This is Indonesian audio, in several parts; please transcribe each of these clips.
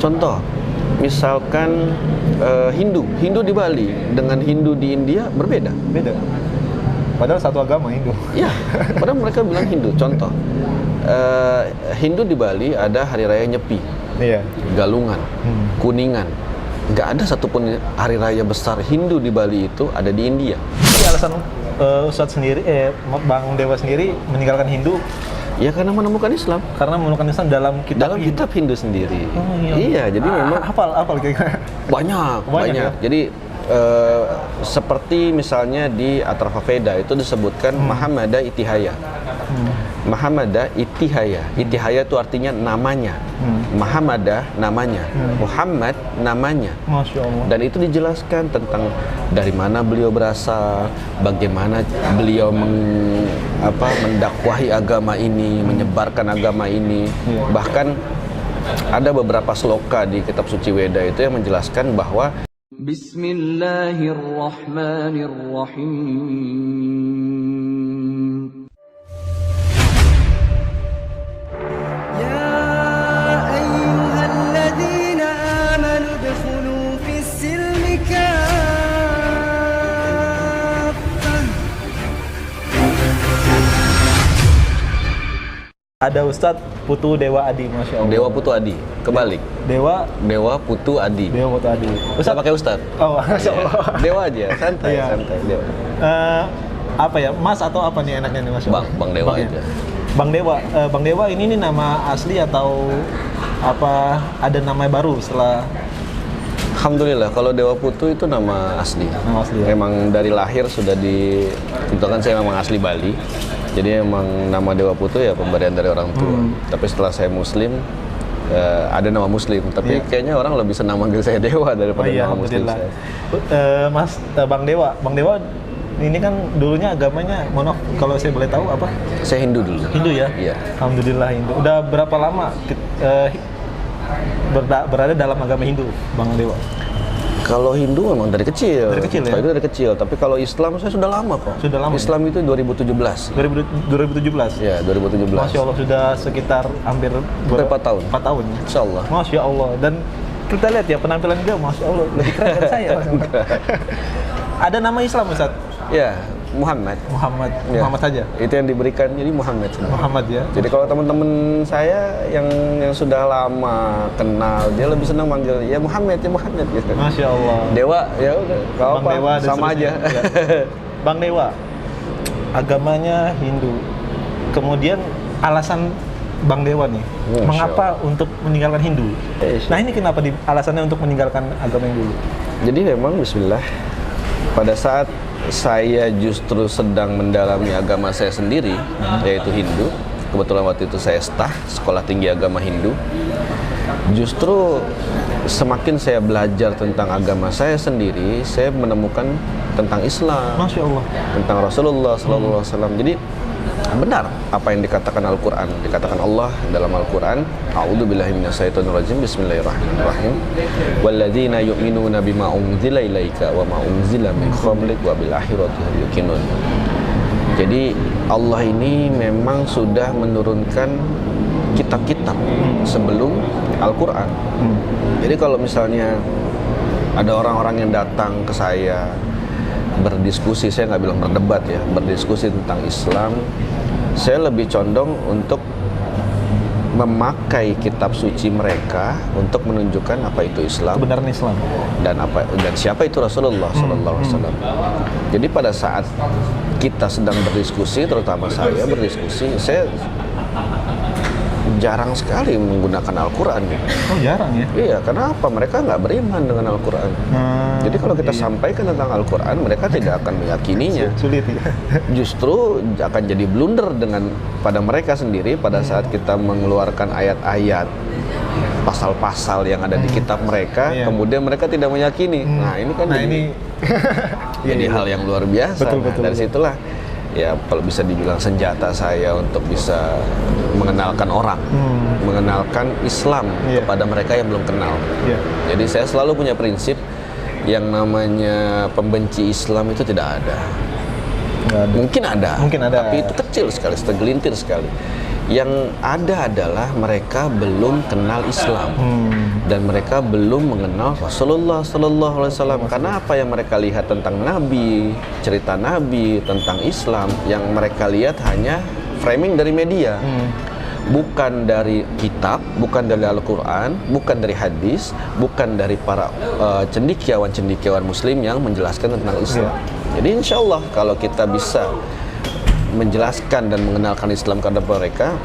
Contoh, misalkan Hindu di Bali dengan Hindu di India berbeda. Beda. Padahal satu agama Hindu. Iya, padahal mereka bilang Hindu. Contoh, Hindu di Bali ada hari raya Nyepi, Iya. Galungan, Kuningan. Nggak ada satupun hari raya besar Hindu di Bali itu ada di India. Jadi alasan Ustadz sendiri, Bang Dewa sendiri meninggalkan Hindu Ya karena menemukan Islam. karena menemukan Islam dalam Dalam kitab Hindu sendiri. Oh, iya. Iya, jadi memang hafal kira-kira. banyak. ya? Jadi seperti misalnya di Atrafa Veda itu disebutkan Mahamada Itihaya. Mahamada Itihaya. Itihaya itu artinya namanya. Mahamada namanya. Muhammad namanya. Masya Allah. Dan itu dijelaskan tentang dari mana beliau berasal, bagaimana beliau mendakwahi agama ini, menyebarkan agama ini. Bahkan ada beberapa sloka di kitab suci Weda itu yang menjelaskan bahwa Bismillahirrahmanirrahim. Ya ayyuhalladzina amanu udkhulu fis-silmi kaffah. Ada Ustadz Putu Dewa Adi, Masya Allah. Dewa Putu Adi, kebalik. Dewa Putu Adi. Putu Adi. Ustaz pakai Ustaz. Oh, Masya Allah. Dewa aja, santai, Iya. santai. Dewa. Apa ya, Mas atau apa nih enaknya nih, Mas? Bang Dewa ya? aja. Bang Dewa ini nih nama asli atau apa ada nama baru setelah? Alhamdulillah, kalau Dewa Putu itu nama asli. Nama asli ya? Emang dari lahir sudah kebetulan saya memang asli Bali. Jadi emang nama Dewa Putu ya pemberian dari orang tua. Tapi setelah saya Muslim, ada nama Muslim. Tapi kayaknya orang lebih senang manggil saya Dewa daripada nama Muslim saya. Mas Bang Dewa ini kan dulunya agamanya, mohon maaf kalau saya boleh tahu apa? Saya Hindu dulu. Hindu ya? Iya. Alhamdulillah Hindu. Udah berapa lama berada dalam agama Hindu, Bang Dewa? Kalau Hindu memang dari kecil. Dari kecil ya? Kalau itu dari kecil. Tapi kalau Islam saya sudah lama kok. Sudah lama. Islam itu 2017. 2017. Ya, 2017. Masya Allah, sudah sekitar hampir 4 tahun. 4 tahun. Insya Allah. Masya Allah. Dan kita lihat ya penampilan dia, Masya Allah, lebih keren dari saya. Ada nama Islam, Ustaz? Ya, Muhammad. Muhammad. Ya. Muhammad saja. Itu yang diberikan jadi Muhammad. Muhammad ya. Jadi kalau teman-teman saya yang sudah lama kenal, dia lebih senang manggil ya Muhammad gitu. Masya Allah. Dewa ya udah, nggak Bang apa, Dewa dan sama aja. seterusnya. Ya. Bang Dewa, agamanya Hindu. Kemudian alasan Bang Dewa nih, Masya mengapa untuk meninggalkan Hindu? Masya Nah ini kenapa alasannya untuk meninggalkan agama yang dulu? Jadi memang Bismillah, pada saat saya justru sedang mendalami agama saya sendiri, yaitu Hindu. Kebetulan waktu itu saya staf sekolah tinggi agama Hindu. Justru semakin saya belajar tentang agama saya sendiri, saya menemukan tentang Islam, Masya Allah. tentang Rasulullah SAW. Jadi benar apa yang dikatakan Al-Quran, dikatakan Allah dalam Al-Quran, a'udzubillahi minasyaitonirrajim, bismillahirrahmanirrahim, walladzina yu'minuna bima unzila ilaika wa ma unzila min qablik wa bil akhirati hum yuqinun. Jadi Allah ini memang sudah menurunkan kitab-kitab sebelum Al-Quran. Jadi kalau misalnya ada orang-orang yang datang ke saya berdiskusi, saya nggak bilang berdebat ya, berdiskusi tentang Islam, saya lebih condong untuk memakai kitab suci mereka untuk menunjukkan apa itu Islam, Kebenaran Islam. dan siapa itu Rasulullah Sallallahu Alaihi Wasallam. Jadi pada saat kita sedang berdiskusi, terutama saya berdiskusi, saya jarang sekali menggunakan Al-Quran. Oh jarang ya? Iya, karena apa? Mereka nggak beriman dengan Al-Quran. Jadi kalau kita sampaikan tentang Al-Quran, mereka tidak akan meyakininya. Sulit ya? Justru akan jadi blunder pada mereka sendiri pada saat kita mengeluarkan ayat-ayat, pasal-pasal yang ada di kitab mereka, kemudian mereka tidak meyakini. Nah ini kan jadi hal yang luar biasa. Betul. Dari situlah ya kalau bisa dibilang senjata saya untuk bisa mengenalkan orang, mengenalkan Islam kepada mereka yang belum kenal. Jadi saya selalu punya prinsip yang namanya pembenci Islam itu tidak ada. Mungkin ada, tapi itu kecil sekali, segelintir sekali. Yang ada adalah mereka belum kenal Islam. dan mereka belum mengenal Rasulullah Sallallahu Alaihi Wasallam. Karena apa yang mereka lihat tentang Nabi, cerita Nabi, tentang Islam, yang mereka lihat hanya framing dari media, bukan dari kitab, bukan dari Al-Quran, bukan dari hadis, bukan dari para cendekiawan Muslim yang menjelaskan tentang Islam. Jadi insya Allah kalau kita bisa menjelaskan dan mengenalkan Islam kepada mereka,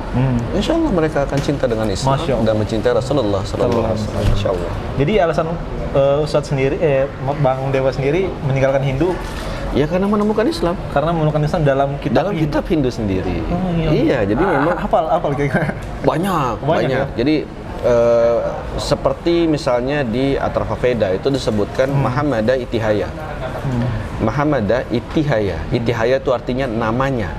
insya Allah mereka akan cinta dengan Islam dan mencintai Rasulullah Sallallahu Alaihi Wasallam. Insya Allah. Jadi alasan Ustadz sendiri, Bang Dewa sendiri meninggalkan Hindu Ya karena menemukan Islam. karena menemukan Islam dalam Dalam kitab Hindu sendiri. Oh, iya. Iya, jadi memang hafal kira-kira. banyak. ya? Jadi seperti misalnya di Atrafa Veda itu disebutkan Mahamada Itihaya. Mahamada Itihaya. Itihaya itu artinya namanya.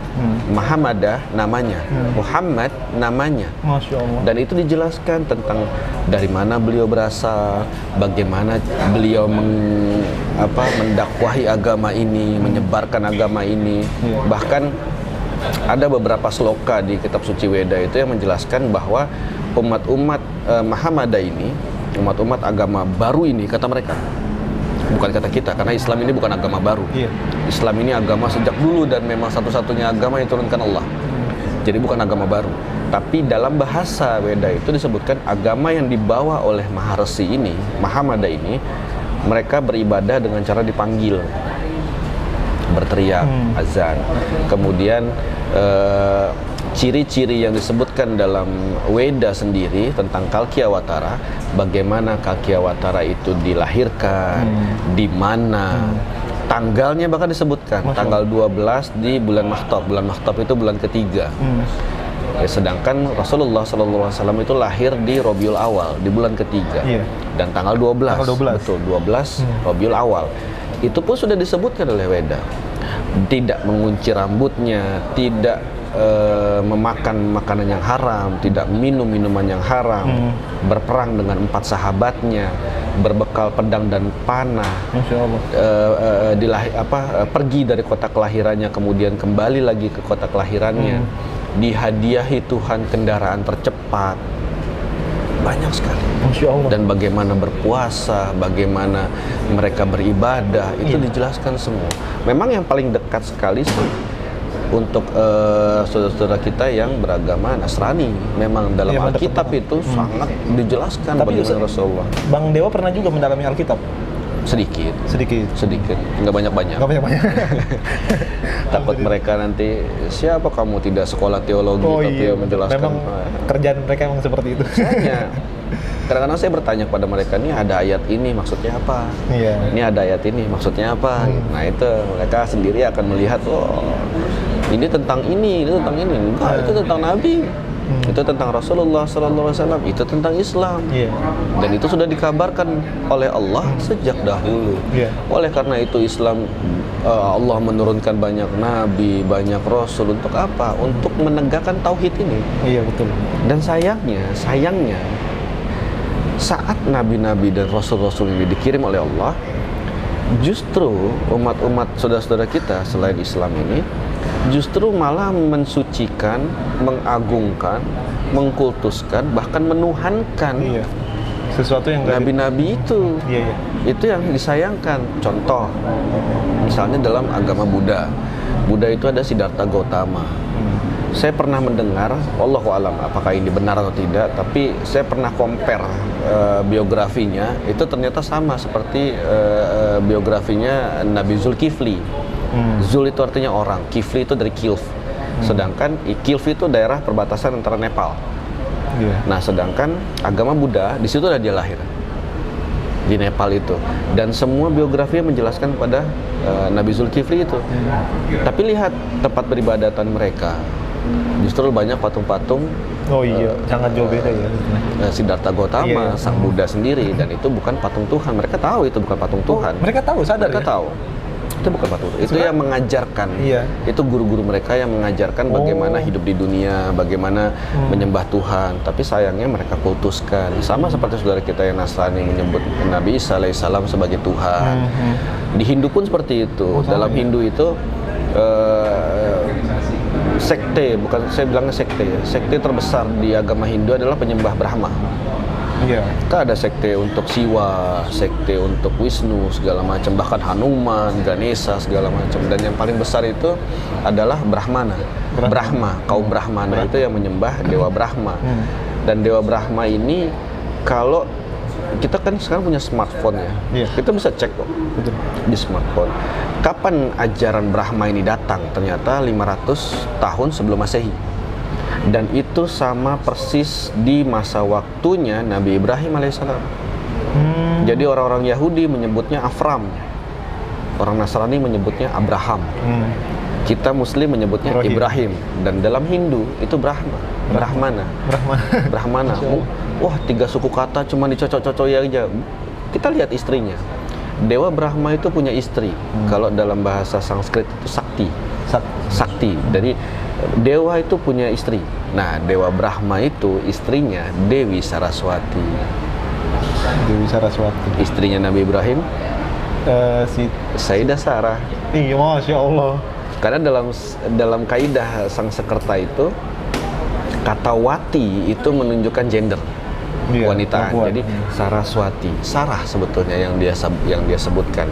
Mahamada namanya. Muhammad namanya. Masya Allah. Dan itu dijelaskan tentang dari mana beliau berasal, bagaimana beliau mendakwahi agama ini, menyebarkan agama ini. Bahkan ada beberapa sloka di kitab suci Weda itu yang menjelaskan bahwa umat-umat Mahamada ini, umat-umat agama baru ini, kata mereka, bukan kata kita, karena Islam ini bukan agama baru. Islam ini agama sejak dulu dan memang satu-satunya agama yang diturunkan Allah. Jadi bukan agama baru. Tapi dalam bahasa Weda itu disebutkan agama yang dibawa oleh Maharesi ini, Mahamada ini, mereka beribadah dengan cara dipanggil, berteriak, azan. Kemudian ciri-ciri yang disebutkan dalam Weda sendiri tentang Kalkiawatara, bagaimana Kalkiawatara itu dilahirkan, di mana, tanggalnya bahkan disebutkan, tanggal 12 di bulan Mahtab. Bulan Mahtab itu bulan ketiga. Ya, sedangkan Rasulullah SAW itu lahir di Rabiul Awal, di bulan ketiga. Dan tanggal 12. Betul, 12 Rabiul Awal. Itu pun sudah disebutkan oleh Weda. Tidak mengunci rambutnya, tidak memakan makanan yang haram, tidak minum minuman yang haram, berperang dengan 4 sahabatnya, berbekal pedang dan panah, pergi dari kota kelahirannya, kemudian kembali lagi ke kota kelahirannya, dihadiahi Tuhan kendaraan tercepat, banyak sekali. Dan bagaimana berpuasa, bagaimana mereka beribadah, itu dijelaskan semua. Memang yang paling dekat sekali sih untuk saudara-saudara kita yang beragama Nasrani, memang dalam Alkitab itu sangat dijelaskan bagaimana Rasulullah. Bang Dewa pernah juga mendalami Alkitab? Sedikit, nggak banyak-banyak. Takut mereka nanti, siapa kamu tidak sekolah teologi tapi menjelaskan. Memang kerjaan mereka memang seperti itu. Kadang-kadang saya bertanya kepada mereka, ini ada ayat ini maksudnya apa? Ini ada ayat ini maksudnya apa? Nah itu mereka sendiri akan melihat, oh ini tentang ini, itu tentang ini. Enggak, itu tentang Nabi. Itu tentang Rasulullah SAW, itu tentang Islam. Dan itu sudah dikabarkan oleh Allah sejak dahulu. Oleh karena itu Islam, Allah menurunkan banyak nabi, banyak rasul. Untuk apa? Untuk menegakkan tauhid ini. Dan sayangnya saat nabi-nabi dan rasul-rasul ini dikirim oleh Allah, justru umat-umat saudara-saudara kita selain Islam ini justru malah mensucikan, mengagungkan, mengkultuskan, bahkan menuhankan sesuatu yang nabi-nabi itu. Itu yang disayangkan. Contoh, misalnya dalam agama Buddha itu ada Siddhartha Gautama. Saya pernah mendengar, wallahu alam apakah ini benar atau tidak, tapi saya pernah compare biografinya, itu ternyata sama seperti biografinya Nabi Zulkifli. Zul itu artinya orang, Kifli itu dari Kilf. Sedangkan Kilf itu daerah perbatasan antara Nepal. Nah, sedangkan agama Buddha di situ dia lahir, di Nepal itu. Dan semua biografinya menjelaskan pada Nabi Zulkifli itu. Tapi lihat tempat beribadatan mereka, justru banyak patung-patung. Sangat jauh beda ya. Siddhartha Gautama, sang Buddha sendiri, dan itu bukan patung Tuhan. Mereka tahu itu bukan patung Tuhan. Mereka tahu, sadar. Mereka tahu. Itu bukan patung. Itu yang mengajarkan. Itu guru-guru mereka yang mengajarkan bagaimana hidup di dunia, bagaimana menyembah Tuhan. Tapi sayangnya mereka kultuskan. Sama seperti saudara kita yang Nasrani menyebut Nabi Isa alaihissalam sebagai Tuhan. Di Hindu pun seperti itu. Dalam Hindu itu sekte, bukan saya bilangnya sekte ya. Sekte terbesar di agama Hindu adalah penyembah Brahma. Iya. Kita ada sekte untuk Siwa, sekte untuk Wisnu, segala macam, bahkan Hanuman, Ganesha, segala macam. Dan yang paling besar itu adalah Brahmana. Brahma, kaum Brahmana itu yang menyembah Dewa Brahma. Dan Dewa Brahma ini, kalau kita kan sekarang punya smartphone ya, Iya. kita bisa cek kok Betul. di smartphone. Kapan ajaran Brahma ini datang? Ternyata 500 tahun sebelum Masehi. Dan itu sama persis di masa waktunya Nabi Ibrahim alaihissalam. Jadi orang-orang Yahudi menyebutnya Afram, orang Nasrani menyebutnya Abraham, kita Muslim menyebutnya Ibrahim. Dan dalam Hindu itu Brahmana. Brahmana. Wah, 3 suku kata cuma dicocok-cocok aja. Kita lihat istrinya. Dewa Brahma itu punya istri. Kalau dalam bahasa Sanskrit itu Sakti. Jadi dewa itu punya istri. Nah, Dewa Brahma itu istrinya Dewi Saraswati. Istrinya Nabi Ibrahim, Sayyidah Sarah. Iya, Masya Allah. Karena dalam kaidah Sangsekerta itu, kata wati itu menunjukkan gender. Iya, Wanitaan. perempuan. Jadi Saraswati, Sarah sebetulnya yang dia sebutkan.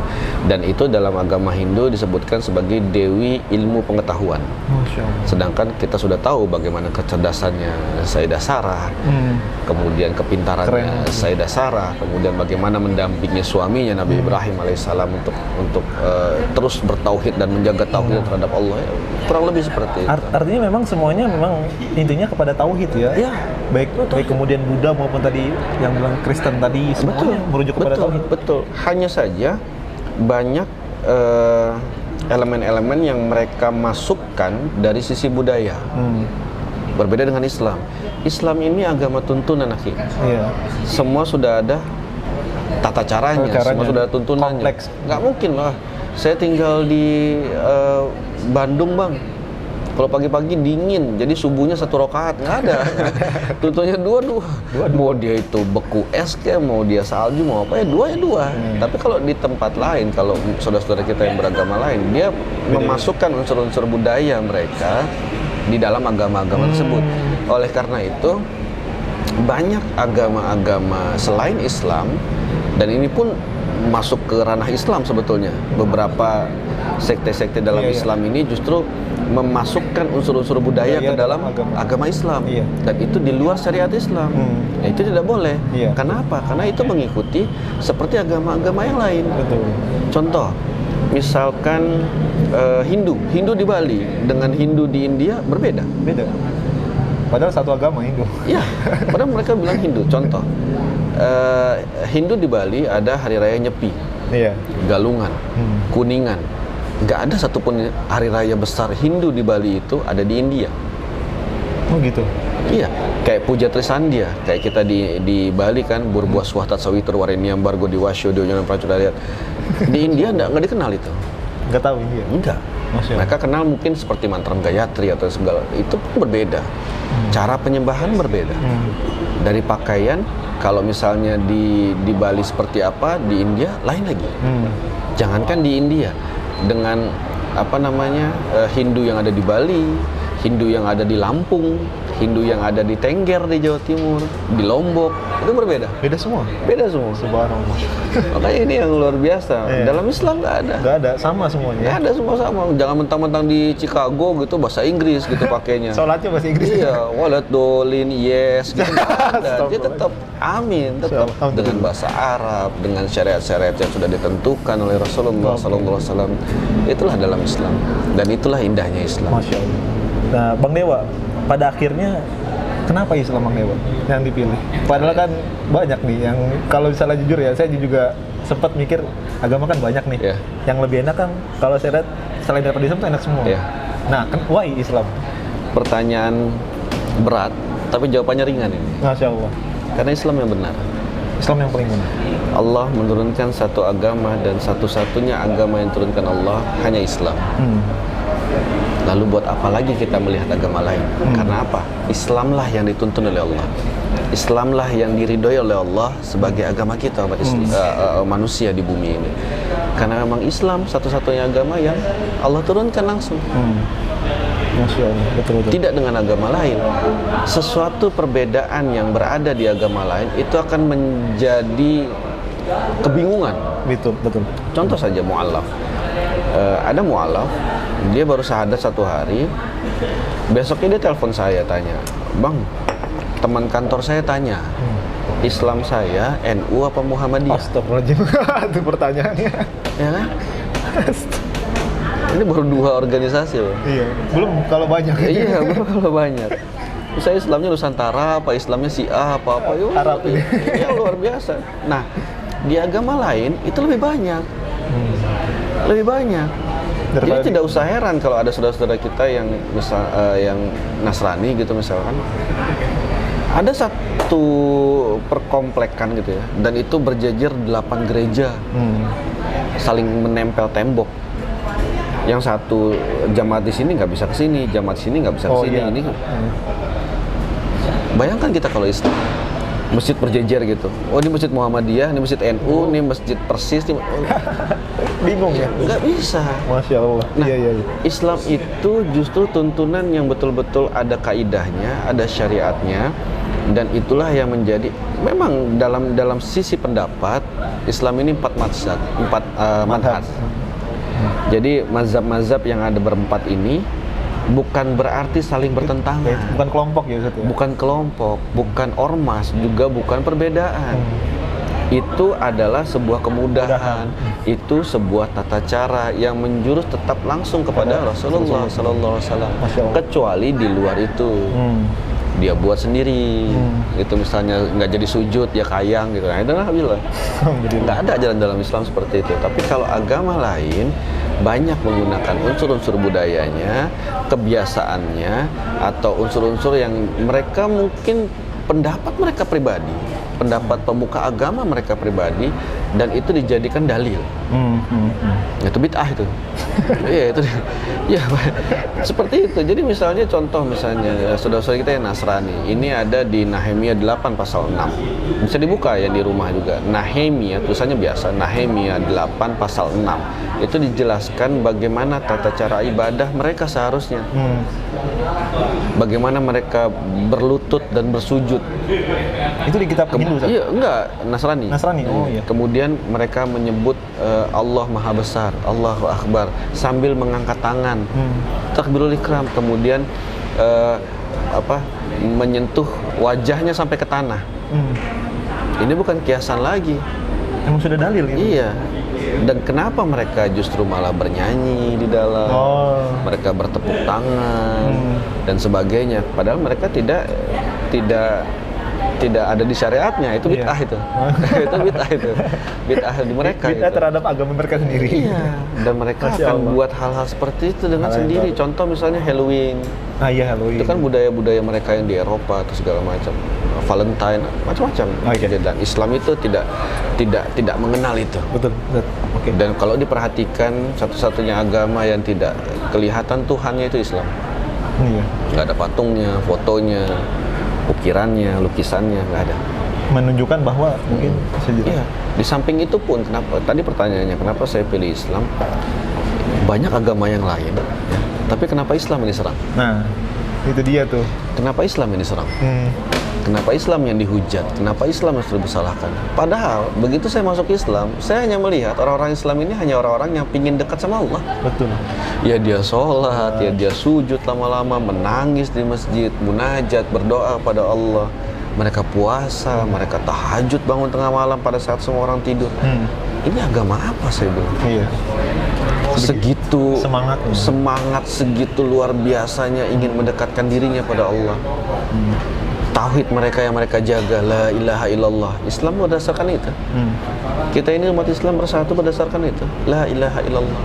Dan itu dalam agama Hindu disebutkan sebagai Dewi Ilmu Pengetahuan. Masya Allah. Sedangkan kita sudah tahu bagaimana kecerdasannya Sayyidah Sarah, kemudian kepintarannya Sayyidah Sarah, kemudian bagaimana mendampingi suaminya Nabi Ibrahim alaihissalam untuk terus bertauhid dan menjaga tauhid terhadap Allah. Kurang lebih seperti itu. Artinya memang semuanya memang intinya kepada tauhid ya. Iya. Baik kemudian Buddha maupun tadi yang bilang Kristen tadi, semuanya merujuk kepada tauhid. Betul. Hanya saja banyak elemen-elemen yang mereka masukkan dari sisi budaya. Berbeda dengan Islam. Islam ini agama tuntunan, akhi. Iya. Semua sudah ada tata caranya, semua sudah ada tuntunannya. Kompleks. Nggak mungkin lah. Saya tinggal di Bandung, Bang. Kalau pagi-pagi dingin, jadi subuhnya 1 rakaat, nggak ada. Tuntunnya dua. Mau dia itu beku es kayak, mau dia salju, mau apa ya, 2. Tapi kalau di tempat lain, kalau saudara-saudara kita yang beragama lain, dia memasukkan unsur-unsur budaya mereka di dalam agama-agama tersebut. Oleh karena itu, banyak agama-agama selain Islam, dan ini pun masuk ke ranah Islam sebetulnya. Beberapa sekte-sekte dalam Islam ini justru memasukkan unsur-unsur budaya ke dalam agama Islam. Dan itu di luar syariat Islam. Nah, itu tidak boleh. Kenapa? Karena itu mengikuti seperti agama-agama yang lain. Betul. Contoh, misalkan Hindu di Bali dengan Hindu di India berbeda. Beda. Padahal satu agama Hindu. Iya, padahal mereka bilang Hindu. Contoh, Hindu di Bali ada hari raya Nyepi, Galungan, Kuningan. Nggak ada satupun hari raya besar Hindu di Bali itu ada di India. Oh gitu? Iya, kayak Puja Trisandya, kayak kita di Bali kan, Burbuah Swahtat Sawitur Wareniam Bargo Diwasyo Diojonan Pracudariat. Di India nggak dikenal itu. Nggak tahu India? Enggak. Mereka kenal mungkin seperti mantram Gayatri atau segala, itu pun berbeda. Cara penyembahan berbeda. Dari pakaian, kalau misalnya di Bali seperti apa, di India lain lagi. Jangankan di India, dengan Hindu yang ada di Bali, Hindu yang ada di Lampung, Hindu yang ada di Tengger di Jawa Timur, di Lombok, itu berbeda. Beda semua? Beda semua. Subhanallah. Makanya ini yang luar biasa. Dalam Islam nggak ada. Nggak ada, sama semuanya? Nggak ada, semua sama. Jangan mentang-mentang di Chicago gitu bahasa Inggris gitu pakainya. Sholatnya bahasa Inggris? Iya, walat dolin, yes, gitu nggak ada. Dia tetap amin, tetap dengan bahasa Arab, dengan syariat-syariat yang sudah ditentukan oleh Rasulullah SAW. Itulah dalam Islam. Dan itulah indahnya Islam. Masya Allah. Nah, Bang Dewa, pada akhirnya kenapa Islam Bang Dewa yang dipilih? Padahal kan banyak nih yang, kalau misalnya jujur ya, saya juga sempat mikir agama kan banyak nih. Yang lebih enak kan kalau saya lihat selain daripada Islam tuh enak semua. Nah, why Islam? Pertanyaan berat, tapi jawabannya ringan ini. Masya Allah. Karena Islam yang benar. Islam yang paling benar. Allah menurunkan satu agama, dan satu-satunya agama yang turunkan Allah hanya Islam. Lalu buat apa lagi kita melihat agama lain? Karena apa? Islamlah yang dituntun oleh Allah. Islamlah yang diridhoi oleh Allah sebagai agama kita, manusia di bumi ini. Karena memang Islam satu-satunya agama yang Allah turunkan langsung. Masya Allah, betul-betul. Tidak dengan agama lain. Sesuatu perbedaan yang berada di agama lain itu akan menjadi kebingungan. Betul. Contoh saja mu'alaf. Ada mu'alaf, dia baru syahadat 1 hari, besoknya dia telepon saya tanya, "Bang, teman kantor saya tanya, Islam saya NU apa Muhammadiyah?" Astagfirullahaladzim. Itu pertanyaannya. Ya kan? Ini baru 2 organisasi loh. Iya, belum kalau banyak. Iya, belum kalau banyak. Saya Islamnya Nusantara, apa Islamnya Syiah, apa yuk, Arab ini. ya luar biasa. Nah, di agama lain itu lebih banyak, lebih banyak. Jadi tidak usah heran kalau ada saudara-saudara kita yang yang Nasrani gitu misalkan. Ada satu perkomplekan gitu ya, dan itu berjejer 8 gereja, saling menempel tembok. Yang satu jamaat di sini nggak bisa ke sini, jamaat di sini nggak bisa ke sini. Iya. Ini bayangkan kita kalau Islam, masjid berjejer gitu. Oh, ini masjid Muhammadiyah, ini masjid NU, ini masjid Persis. Bingung ya? Nggak bisa. Masya Allah. Nah, Iya. Islam itu justru tuntunan yang betul-betul ada kaidahnya, ada syariatnya, dan itulah yang menjadi memang dalam sisi pendapat Islam ini 4 mazhab, 4 manhaj. Jadi mazhab-mazhab yang ada berempat ini bukan berarti saling bertentangan. Bukan kelompok ya Ustaz ya? Bukan kelompok, bukan ormas, juga bukan perbedaan. Itu adalah sebuah kemudahan. Itu sebuah tata cara yang menjurus tetap langsung kepada Rasulullah Sallallahu Alaihi Wasallam. Kecuali di luar itu, dia buat sendiri. Itu misalnya nggak jadi sujud, ya kayang gitu. Nah, itu alhamdulillah. Nggak ada ajaran dalam Islam seperti itu. Tapi kalau agama lain banyak menggunakan unsur-unsur budayanya, kebiasaannya, atau unsur-unsur yang mereka mungkin pendapat mereka pribadi, pendapat pemuka agama mereka pribadi, dan itu dijadikan dalil. Itu bid'ah itu. Iya itu. Ya seperti itu. Jadi misalnya contoh misalnya saudara-saudara kita yang Nasrani, ini ada di Nehemia 8 pasal 6. Bisa dibuka ya di rumah juga. Nehemia tulisannya biasa, Nehemia 8 pasal 6. Itu dijelaskan bagaimana tata cara ibadah mereka seharusnya. Bagaimana mereka berlutut dan bersujud. Itu di kitab Hindu Ustaz? Iya, enggak, Nasrani. Nasrani. Oh iya. Kemudian mereka menyebut Allah Maha Besar, Allahu Akbar, sambil mengangkat tangan, takbirul ikram. Kemudian menyentuh wajahnya sampai ke tanah. Ini bukan kiasan lagi. Emang sudah dalil ya? Iya. Dan kenapa mereka justru malah bernyanyi di dalam, mereka bertepuk tangan dan sebagainya, padahal mereka tidak ada di syariatnya. Itu bid'ah itu. Itu bid'ah itu. Bid'ah di mereka. Bid'ah itu terhadap agama mereka sendiri. Iya. Dan mereka Masya akan Allah. buat hal-hal seperti itu dengan sendiri. Contoh misalnya Halloween. Iya, Halloween. Itu kan budaya-budaya mereka yang di Eropa atau segala macam. Valentine, macam-macam. Dan Islam itu tidak mengenal itu. Betul. Oke. Dan kalau diperhatikan, satu-satunya agama yang tidak kelihatan Tuhannya itu Islam. Iya. Nggak ada patungnya, fotonya, ukirannya, lukisannya, nggak ada. Menunjukkan bahwa mungkin sejarah. Iya. Di samping itu pun, kenapa? Tadi pertanyaannya, kenapa saya pilih Islam? Banyak agama yang lain, ya. Tapi kenapa Islam yang diserang? Nah, itu dia tuh. Kenapa Islam yang diserang? Kenapa Islam yang dihujat? Kenapa Islam yang selalu disalahkan? Padahal begitu saya masuk Islam, saya hanya melihat orang-orang Islam ini hanya orang-orang yang pingin dekat sama Allah. Betul. Ya dia sholat, ya dia sujud lama-lama, menangis di masjid, munajat, berdoa pada Allah. Mereka puasa, mereka tahajud bangun tengah malam pada saat semua orang tidur. Ini agama apa saya bilang? Iya. Segitu Semangatnya. semangat, segitu luar biasanya ingin mendekatkan dirinya pada Allah. Tauhid mereka yang mereka jaga, la ilaha illallah. Islam berdasarkan itu. Kita ini umat Islam bersatu berdasarkan itu, la ilaha illallah.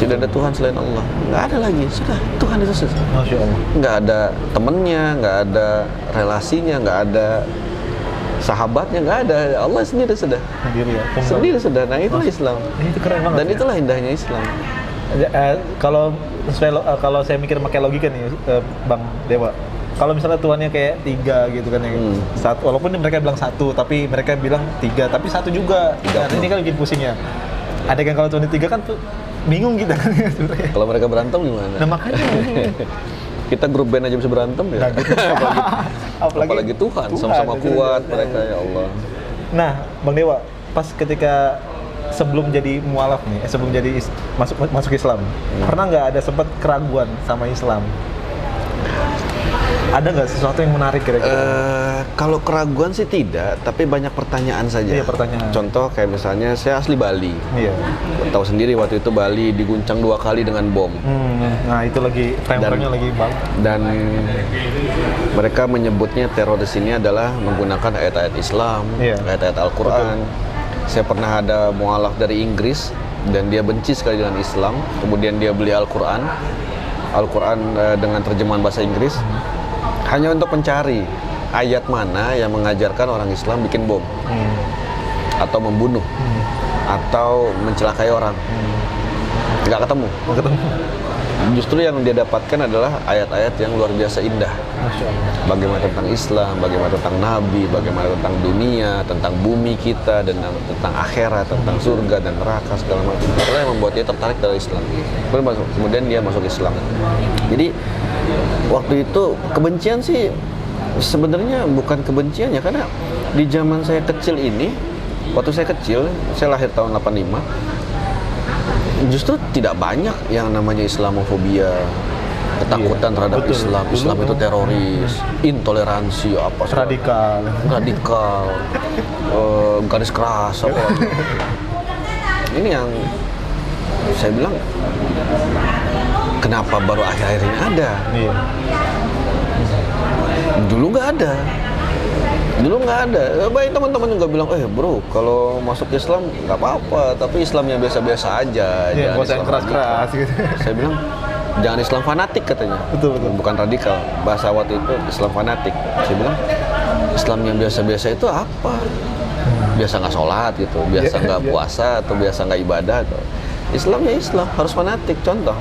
Tidak ada Tuhan selain Allah. Nggak ada lagi, sudah Tuhan itu saja. Masya Allah. Nggak ada temennya, nggak ada relasinya, nggak ada sahabatnya, nggak ada. Allah sendiri sudah. Sendiri ya. Sendiri sudah. Nah itulah Islam. Itu keren banget. Dan ya. itulah indahnya Islam. Kalau saya mikir pakai logika nih, Bang Dewa. Kalau misalnya tuannya kayak 3 gitu kan ya, satu, walaupun mereka bilang 1, tapi mereka bilang 3, tapi 1 juga. Nah, ini kan bikin pusingnya. Ada kan kalau tuannya 3 kan tuh bingung kita kan ya sebenarnya. Kalau mereka berantem gimana? Nah makanya Kita grup band aja bisa berantem ya. Nah, gitu. apalagi Tuhan, sama-sama kuat mereka ya Allah. Nah, Bang Dewa, pas ketika sebelum jadi mualaf nih, sebelum jadi masuk Islam, pernah nggak ada sempat keraguan sama Islam? Ada nggak sesuatu yang menarik kira-kira? Kalau keraguan sih tidak, tapi banyak pertanyaan saja. Iya, pertanyaan. Contoh kayak misalnya saya asli Bali. Iya. Tahu sendiri waktu itu Bali diguncang 2 kali dengan bom. Nah itu lagi tremornya lagi bang. Dan mereka menyebutnya teroris ini adalah menggunakan ayat-ayat Islam, Iya. ayat-ayat Al-Quran. Saya pernah ada mualaf dari Inggris dan dia benci sekali dengan Islam. Kemudian dia beli Al-Quran dengan terjemahan bahasa Inggris hanya untuk mencari ayat mana yang mengajarkan orang Islam bikin bom atau membunuh atau mencelakai orang. Nggak ketemu. Justru yang dia dapatkan adalah ayat-ayat yang luar biasa indah. Masya Allah. Bagaimana tentang Islam, bagaimana tentang Nabi, bagaimana tentang dunia, tentang bumi kita, dan tentang akhirat, tentang surga dan neraka segala macam. Itulah yang membuat dia tertarik dari Islam. Kemudian dia masuk Islam. Jadi waktu itu kebencian sih sebenarnya bukan kebencian ya, karena di zaman saya kecil ini, waktu saya kecil, saya lahir tahun 85. Justru tidak banyak yang namanya Islamofobia, ketakutan terhadap betul. Islam. Islam itu teroris, intoleransi, apa radikal, garis keras, apa. Ini yang saya bilang, kenapa baru akhir-akhir ini ada? Iya. Dulu nggak ada. Baik, teman-teman juga bilang, bro, kalau masuk Islam nggak apa-apa, tapi Islam yang biasa-biasa aja. Iya, jangan nggak usah Islam yang keras-keras gitu. Saya bilang, jangan Islam fanatik katanya. Betul. Bukan radikal. Bahasa waktu itu Islam fanatik. Saya bilang, Islam yang biasa-biasa itu apa? Biasa nggak sholat gitu, biasa nggak puasa, atau biasa nggak ibadah. Atau. Islam ya Islam, harus fanatik. Contoh,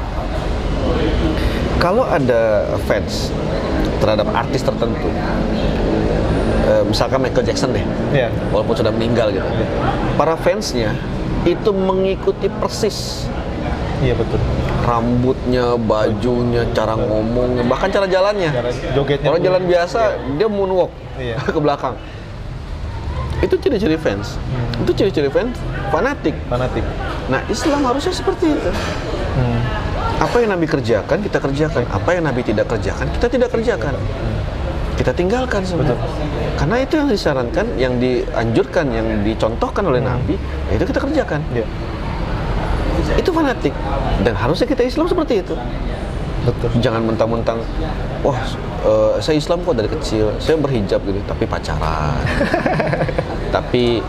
kalau ada fans terhadap artis tertentu, misalkan Michael Jackson deh, Iya. walaupun sudah meninggal gitu, para fansnya itu mengikuti persis Iya betul. rambutnya, bajunya, cara ngomongnya, bahkan cara jalannya. Cara jogetnya. Orang jalan biasa, dia moonwalk Iya. ke belakang. Itu ciri-ciri fans. Itu ciri-ciri fans fanatik. Nah, Islam harusnya seperti itu. Apa yang Nabi kerjakan, kita kerjakan. Apa yang Nabi tidak kerjakan, kita tidak kerjakan. Kita tinggalkan sebenarnya. Karena itu yang disarankan, yang dianjurkan, yang dicontohkan oleh Nabi, ya itu kita kerjakan. Iya. Itu fanatik. Dan harusnya kita Islam seperti itu. Betul. Jangan mentang-mentang, wah, saya Islam kok dari kecil, saya berhijab gitu, tapi pacaran. Tapi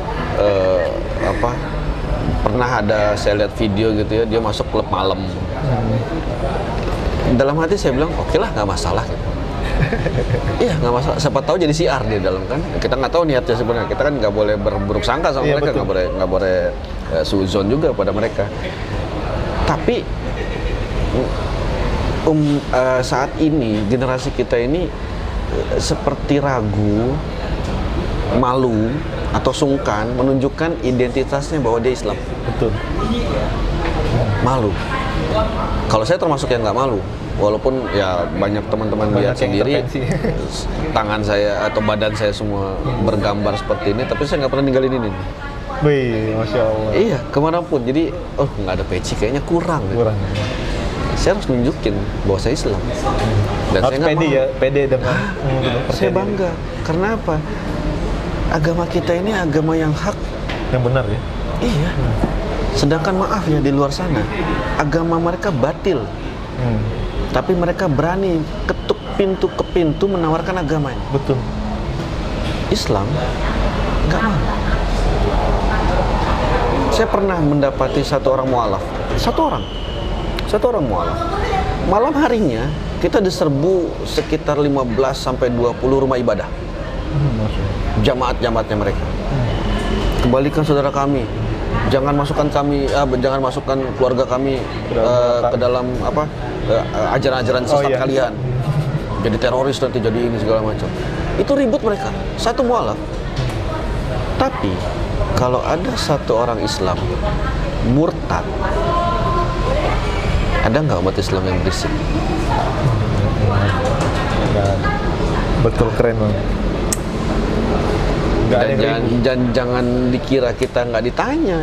pernah ada saya lihat video gitu ya, dia masuk klub malam. Dalam hati saya bilang, oke lah, nggak masalah gitu. Iya, nggak masalah. Siapa tahu jadi siar di dalam kan. Kita nggak tahu niatnya sebenarnya. Kita kan nggak boleh berburuk sangka sama mereka, nggak boleh suzon juga pada mereka. Tapi saat ini generasi kita ini seperti ragu, malu atau sungkan menunjukkan identitasnya bahwa dia Islam. Betul. Malu. Kalau saya termasuk yang nggak malu, walaupun ya banyak teman-teman lihat sendiri tangan saya atau badan saya semua bergambar seperti ini, tapi saya nggak pernah ninggalin ini. Wih, Masya Allah. Iya, kemanapun. Jadi, nggak ada peci, kayaknya kurang. Saya harus nunjukin bahwa saya Islam. Dan harus saya nggak pede mau. ya, pede dengan Saya bangga. Karena apa? Agama kita ini agama yang hak. Yang benar ya. Iya. Sedangkan maaf ya, di luar sana agama mereka batil. Tapi mereka berani ketuk pintu ke pintu menawarkan agamanya. Betul. Islam nggak mau. Saya pernah mendapati satu orang mualaf. Satu orang mualaf. Malam harinya kita diserbu sekitar 15 sampai 20 rumah ibadah. Jamaat-jamaatnya mereka. Kembalikan saudara kami. Jangan masukkan keluarga kami ke dalam ajaran-ajaran sesat kalian. Jadi teroris nanti, jadi ini segala macam. Itu ribut mereka. Satu mualaf. Tapi kalau ada satu orang Islam murtad, Ada nggak umat Islam yang berisik? Nggak. Betul, keren banget. Nggak ada yang ribut. Dan jangan dikira kita nggak ditanya.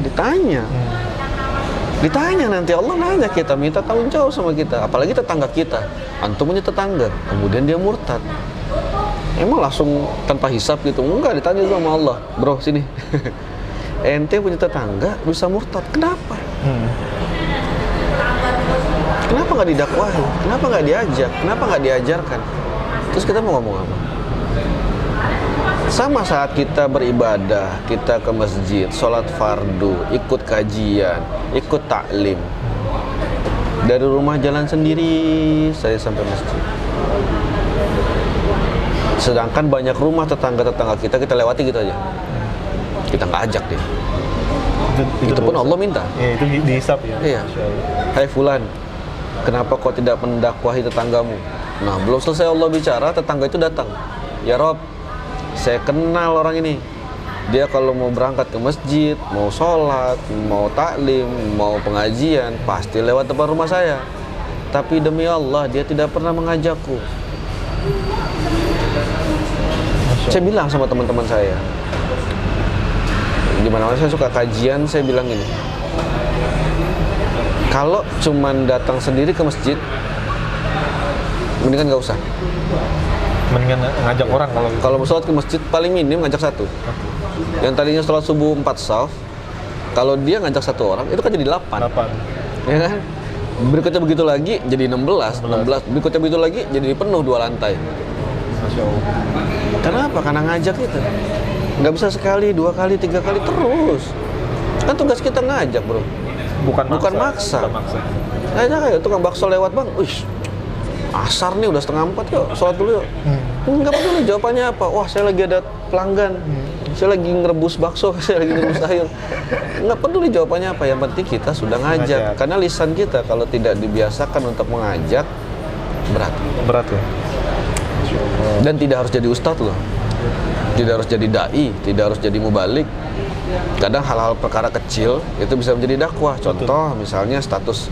Ditanya nanti Allah nanya kita, minta tanggung jawab sama kita. Apalagi tetangga kita, antum punya tetangga, kemudian dia murtad. Emang langsung tanpa hisap gitu? Enggak, ditanya juga sama Allah. Bro, sini. Ente punya tetangga bisa murtad, kenapa? Kenapa nggak didakwahi? Kenapa nggak diajak? Kenapa nggak diajarkan? Terus kita mau ngomong apa? Sama saat kita beribadah, kita ke masjid, sholat fardu, ikut kajian, ikut taklim. Dari rumah jalan sendiri saya sampai masjid. Sedangkan banyak rumah tetangga-tetangga kita lewati gitu aja. Kita nggak ajak deh. Itu pun Allah minta. Ya, itu dihisap ya. Iya. Hai fulan, kenapa kau tidak mendakwahi tetanggamu? Nah, belum selesai Allah bicara, tetangga itu datang. Ya Rob, saya kenal orang ini. Dia kalau mau berangkat ke masjid, mau sholat, mau taklim, mau pengajian, pasti lewat depan rumah saya. Tapi demi Allah, dia tidak pernah mengajakku. Saya bilang sama teman-teman saya, di mana saya suka kajian, saya bilang gini, kalau cuman datang sendiri ke masjid, mendingan nggak usah. Mendingan ngajak orang Kalau sholat ke masjid paling minim ngajak satu. Yang tadinya sholat subuh 4 shaf, kalau dia ngajak satu orang itu kan jadi 8. Ya kan? Berikutnya begitu lagi jadi 16. Berikutnya begitu lagi jadi penuh 2 lantai. Masya Allah. Kenapa? Karena ngajak itu nggak bisa sekali, 2 kali, 3 kali terus. Kan tugas kita ngajak, bro. Bukan maksa. Ngajak aja, tukang bakso lewat, bang. Wih, asar nih udah 3:30, yuk sholat dulu yuk. Nggak peduli jawabannya apa. Wah, saya lagi ada pelanggan. Saya lagi ngerebus bakso, saya lagi ngerebus sayur. Nggak peduli jawabannya apa. Yang penting kita sudah ngajak. Karena lisan kita kalau tidak dibiasakan untuk mengajak, berat ya. Dan tidak harus jadi ustadz loh. Tidak harus jadi dai, tidak harus jadi mubalik. Kadang hal-hal perkara kecil itu bisa menjadi dakwah. Contoh misalnya status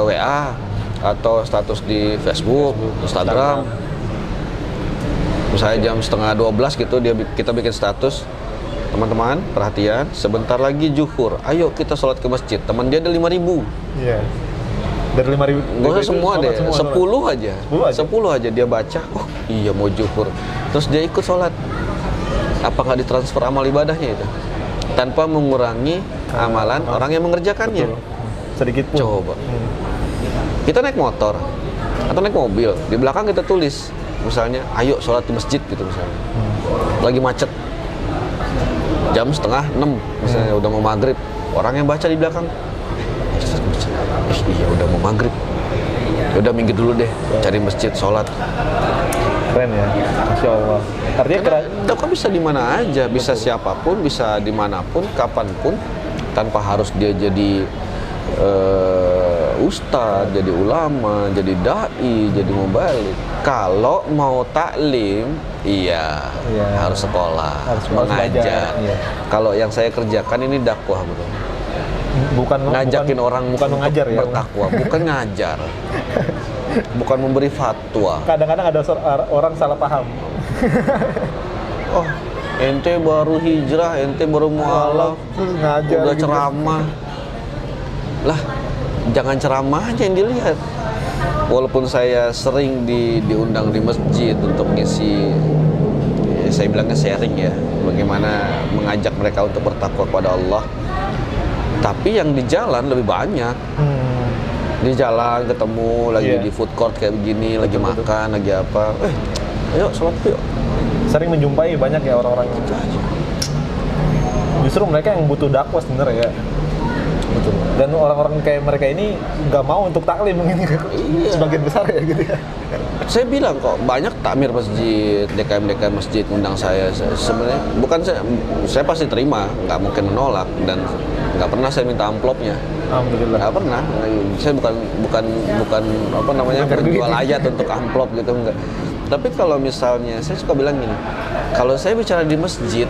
WA atau status di Facebook, Instagram. Misalnya jam 11:30 gitu kita bikin status, teman-teman perhatian, sebentar lagi zuhur, ayo kita sholat ke masjid. Teman dia ada 5.000. Iya. Dari 5.000. Nggak usah semua deh, 10 aja. 10 aja dia baca, oh iya mau zuhur. Terus dia ikut sholat. Apa nggak ditransfer amal ibadahnya itu? Tanpa mengurangi amalan orang yang mengerjakannya. Sedikit pun. Coba. Kita naik motor atau naik mobil, di belakang kita tulis misalnya, ayo sholat di masjid gitu misalnya. Lagi macet, jam 5:30 misalnya, udah mau maghrib, orang yang baca di belakang, iya udah mau maghrib, udah minggir dulu deh, cari masjid sholat. Keren ya, Masya Allah. Artinya dakwah bisa di mana aja, bisa siapapun, bisa dimanapun, kapanpun, tanpa harus dia jadi ustadz, jadi ulama, jadi dai, jadi mubalik. Kalau mau taklim, harus sekolah, mengajar. Iya. Kalau yang saya kerjakan ini dakwah, bro. Ngajakin orang bukan mengajar ya, bertakwa, bukan ngajar. Bukan memberi fatwa. Kadang-kadang ada orang salah paham. Oh, ente baru hijrah, ente baru mualaf, ngajar udah gitu. ceramah. Lah, jangan ceramahnya yang dilihat. Walaupun saya sering diundang di masjid untuk ngisi, saya bilangnya sharing ya, bagaimana mengajak mereka untuk bertakwa kepada Allah. Tapi yang di jalan lebih banyak. Di jalan ketemu lagi di food court kayak begini, lagi makan, lagi apa. Ayo sholat yuk. Sering menjumpai banyak ya orang-orang gitu aja. Justru mereka yang butuh dakwah sebenarnya ya. Betul. Dan orang-orang kayak mereka ini nggak mau untuk taklim mungkin sebagian besar ya gitu ya. Saya bilang kok banyak takmir masjid, DKM masjid undang saya. Sebenarnya bukan saya pasti terima, nggak mungkin menolak, dan nggak pernah saya minta amplopnya. Alhamdulillah. Nggak pernah. Saya bukan apa namanya berjual ayat untuk amplop gitu, enggak. Tapi kalau misalnya saya suka bilang gini, kalau saya bicara di masjid,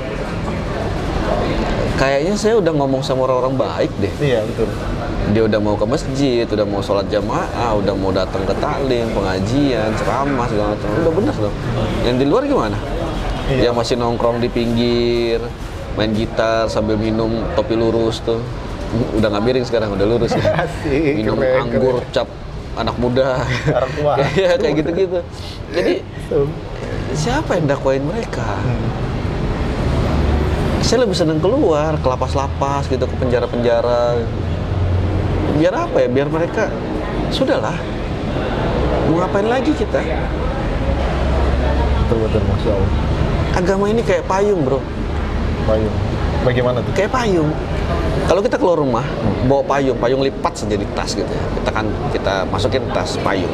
kayaknya saya udah ngomong sama orang-orang baik deh. Iya betul. Dia udah mau ke masjid, udah mau sholat jamaah, udah mau datang ke taklim, pengajian, ceramah segala macam. Udah benar dong. Yang di luar gimana? Iya. Yang masih nongkrong di pinggir, main gitar sambil minum topi lurus tuh. Udah nggak miring sekarang, udah lurus ya. Asik, Minum keren, anggur keren. cap anak muda. Orang tua. Kayak gitu-gitu. Jadi siapa yang dakwain mereka? Saya lebih seneng keluar ke lapas-lapas gitu, ke penjara-penjara. Biar apa ya? Biar mereka sudahlah. Mau ngapain lagi kita? Betul, Masya Allah. Agama ini kayak payung, bro. Payung. Bagaimana tuh? Kayak payung. Kalau kita keluar rumah, bawa payung lipat saja di tas gitu ya. Kita masukin tas payung.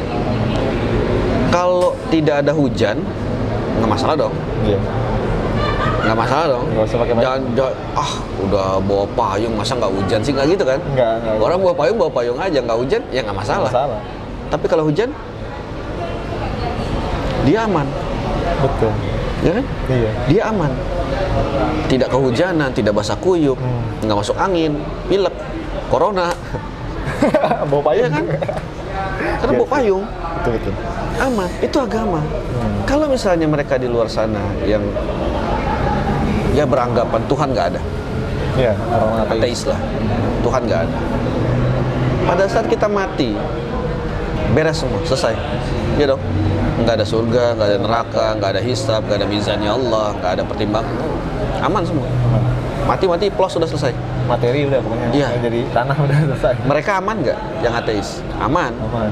Kalau tidak ada hujan, nggak masalah dong. Iya. Nggak masalah dong. Nggak usah pakai payung. Jangan, udah bawa payung, masa nggak hujan sih? Nggak gitu kan? Nggak. Orang bawa payung aja, nggak hujan, ya nggak masalah. Masalah. Tapi kalau hujan, dia aman, Betul. ya kan? Iya. Dia aman. Tidak kehujanan, tidak basah kuyup, nggak masuk angin, pilek, corona, Bawa payung. iya kan? Karena Iya bawa sih. payung, Betul. aman. Itu agama. Kalau misalnya mereka di luar sana yang ya beranggapan Tuhan nggak ada, Iya, orang ateis. ateis lah, Tuhan nggak ada. Pada saat kita mati, beres semua, selesai, ya dong. Nggak ada surga, nggak ada neraka, nggak ada hisab, nggak ada mizannya Allah, nggak ada pertimbangan, aman semua. Mati plus sudah selesai. Materi udah pokoknya. Iya. Jadi tanah udah selesai. Mereka aman nggak? Yang ateis aman, Aman.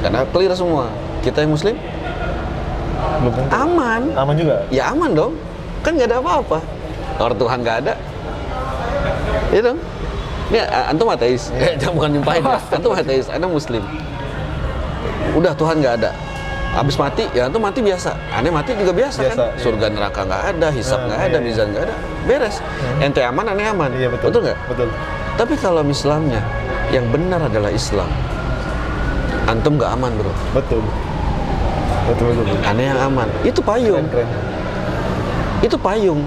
karena clear semua. Kita yang Muslim Belum tentu. aman, Aman juga. ya aman dong. Kan nggak ada apa-apa. Orang Tuhan nggak ada, ya dong. Ini antum ateis, jangan bukan nyumpahin ya. Antum ateis, anda Muslim. Udah Tuhan nggak ada. Habis mati, ya antum mati biasa. Aneh mati juga biasa, Biasa, kan? iya. Surga neraka nggak ada, hisab nggak ada, iya. mizan nggak ada, beres. Ente aman, aneh aman. Iya betul. Betul nggak? Betul. Tapi kalau Islamnya yang benar adalah Islam, antum nggak aman, bro. Betul. Aneh yang aman. Itu payung. Keren. Itu payung.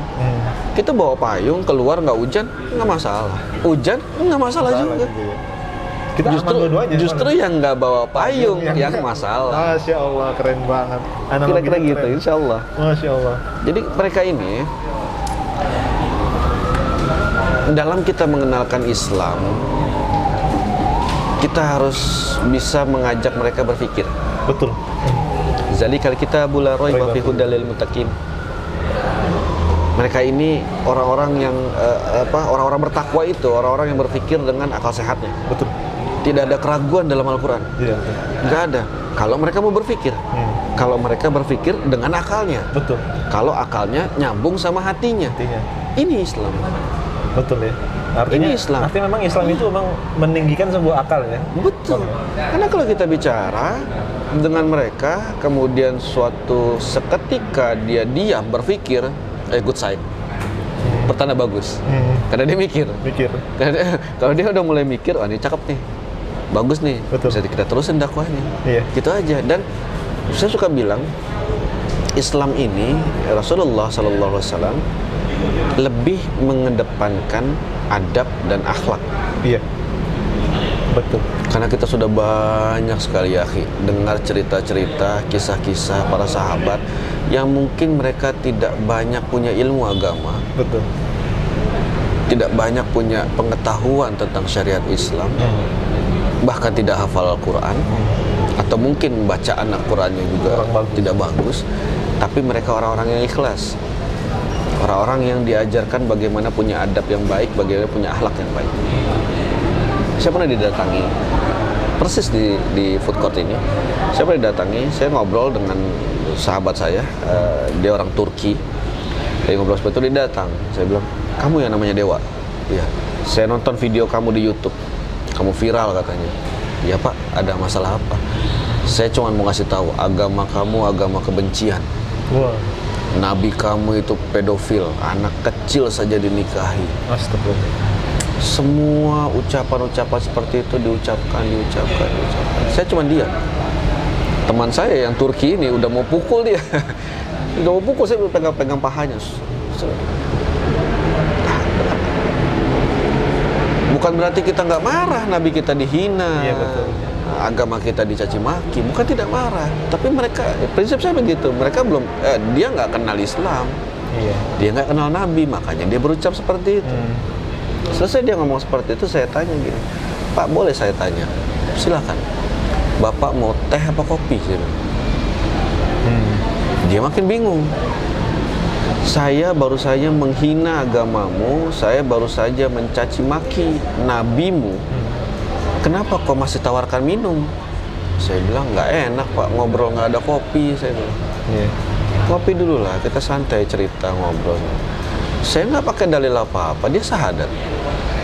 Kita bawa payung keluar nggak hujan, nggak masalah. Hujan nggak masalah juga. Ya. Kita aman dua-duanya. Justru yang nggak bawa payung yang enggak. masalah. Masya Allah, keren banget. Analoginya Kira-kira gitu, keren. insya Allah. Masya Allah. Jadi mereka ini dalam kita mengenalkan Islam, kita harus bisa mengajak mereka berpikir. Betul. Zalikal kitabul la raiba fi hudal lil muttaqin. Mereka ini orang-orang yang orang-orang bertakwa itu, orang-orang yang berpikir dengan akal sehatnya. Betul. Tidak ada keraguan dalam Al-Quran. Iya. Nggak ada. Kalau mereka mau berpikir. Kalau mereka berpikir dengan akalnya. Betul. Kalau akalnya nyambung sama hatinya. Artinya. Ini Islam. Betul ya. Artinya Ini Islam. Artinya memang Islam itu memang meninggikan sebuah akal ya. Betul. Karena kalau kita bicara dengan mereka, kemudian suatu seketika dia diam berpikir, good sign. Pertanda bagus. Karena dia mikir. Kalau dia udah mulai mikir, oh ini cakep nih, bagus nih, Betul. bisa kita terusin dakwahnya. Iya. Gitu aja. Dan saya suka bilang, Islam ini Rasulullah SAW lebih mengedepankan adab dan akhlak. Iya. Betul. Karena kita sudah banyak sekali ya, akhi, dengar cerita-cerita, kisah-kisah para sahabat yang mungkin mereka tidak banyak punya ilmu agama, Betul. tidak banyak punya pengetahuan tentang syariat Islam, bahkan tidak hafal Al-Quran, atau mungkin bacaan Al-Qurannya juga tidak bagus, tapi mereka orang-orang yang ikhlas, orang-orang yang diajarkan bagaimana punya adab yang baik, bagaimana punya akhlak yang baik. Saya pernah didatangi persis di food court ini. Saya pernah didatangi, saya ngobrol dengan sahabat saya, dia orang Turki. Dia ngobrol seperti itu, dia datang. Saya bilang, kamu yang namanya Dewa? Iya. Saya nonton video kamu di YouTube, kamu viral katanya. Iya Pak, ada masalah apa? Saya cuma mau ngasih tahu, agama kamu agama kebencian. Wah. Nabi kamu itu pedofil, anak kecil saja dinikahi. Astagfirullah. Semua ucapan-ucapan seperti itu diucapkan. Saya cuma diam. Teman saya yang Turki ini udah mau pukul dia. Udah mau pukul, saya pegang pahanya. Bukan berarti kita nggak marah, Nabi kita dihina, Iya, betul. agama kita dicaci maki, bukan tidak marah. Tapi mereka, prinsip saya begitu, mereka belum, dia nggak kenal Islam, Iya. dia nggak kenal Nabi, makanya dia berucap seperti itu. Selesai dia ngomong seperti itu, saya tanya gini, Pak, boleh saya tanya? Silakan. Bapak mau teh apa kopi? Saya bilang. Dia makin bingung. Saya baru saja menghina agamamu, saya baru saja mencaci maki nabimu. Kenapa kau masih tawarkan minum? Saya bilang, nggak enak Pak, ngobrol nggak ada kopi. Saya bilang, Iya. kopi dulu lah, kita santai cerita ngobrol. Saya nggak pakai dalil apa-apa, dia syahadat.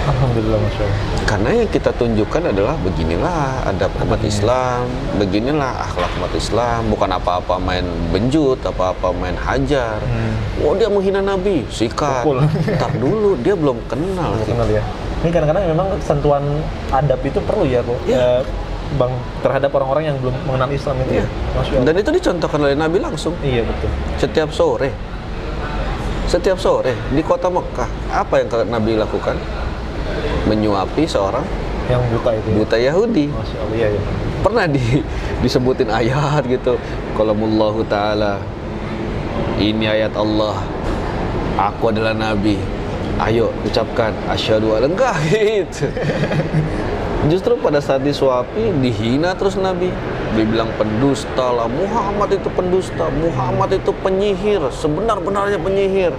Alhamdulillah, Masya Allah. Karena yang kita tunjukkan adalah beginilah adab umat Islam, beginilah akhlak umat Islam, bukan apa-apa main benjut, apa-apa main hajar. Oh, dia menghina Nabi, sikat. Pukul. Ntar dulu, dia belum kenal. Belum kenal ya. Ini kadang-kadang memang sentuhan adab itu perlu ya, kok. Iya. Bang, terhadap orang-orang yang belum mengenal Islam itu. Iya. Masya Allah. Dan itu dicontohkan oleh Nabi langsung. Iya, betul. Setiap sore di kota Mekah, apa yang Nabi lakukan? Menyuapi seorang Yang buta itu. Ya. buta Yahudi. Masya Allah, iya, iya. Pernah disebutin ayat gitu. Qalamullahu ta'ala, ini ayat Allah, aku adalah Nabi, ayo ucapkan asyhadu alla enggak gitu. Justru pada saat disuapi dihina terus Nabi. Dibilang pendusta lah, Muhammad itu pendusta, Muhammad itu penyihir, sebenar-benarnya penyihir.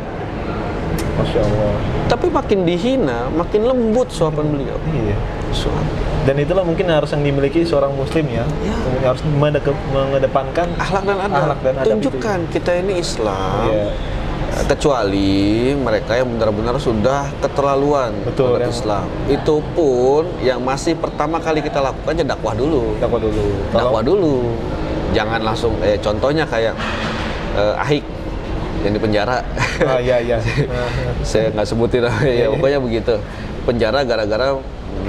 Masya Allah. Tapi makin dihina, makin lembut suapan beliau. Iya. Suap. Dan itulah mungkin harus yang dimiliki seorang muslim ya. Harus mengedepankan Akhlak dan adab. Akhlak dan adab Tunjukkan kita ini Islam. Iya. Kecuali mereka yang benar-benar sudah keterlaluan Betul, terhadap yang- Islam. Itu pun yang masih pertama kali kita lakukan ya dakwah dulu. Dakwah dulu. Dakwah dulu. Jangan langsung contohnya kayak Ahik yang di penjara. Ah, iya, iya. Saya nggak sebutin ya, pokoknya begitu. Penjara gara-gara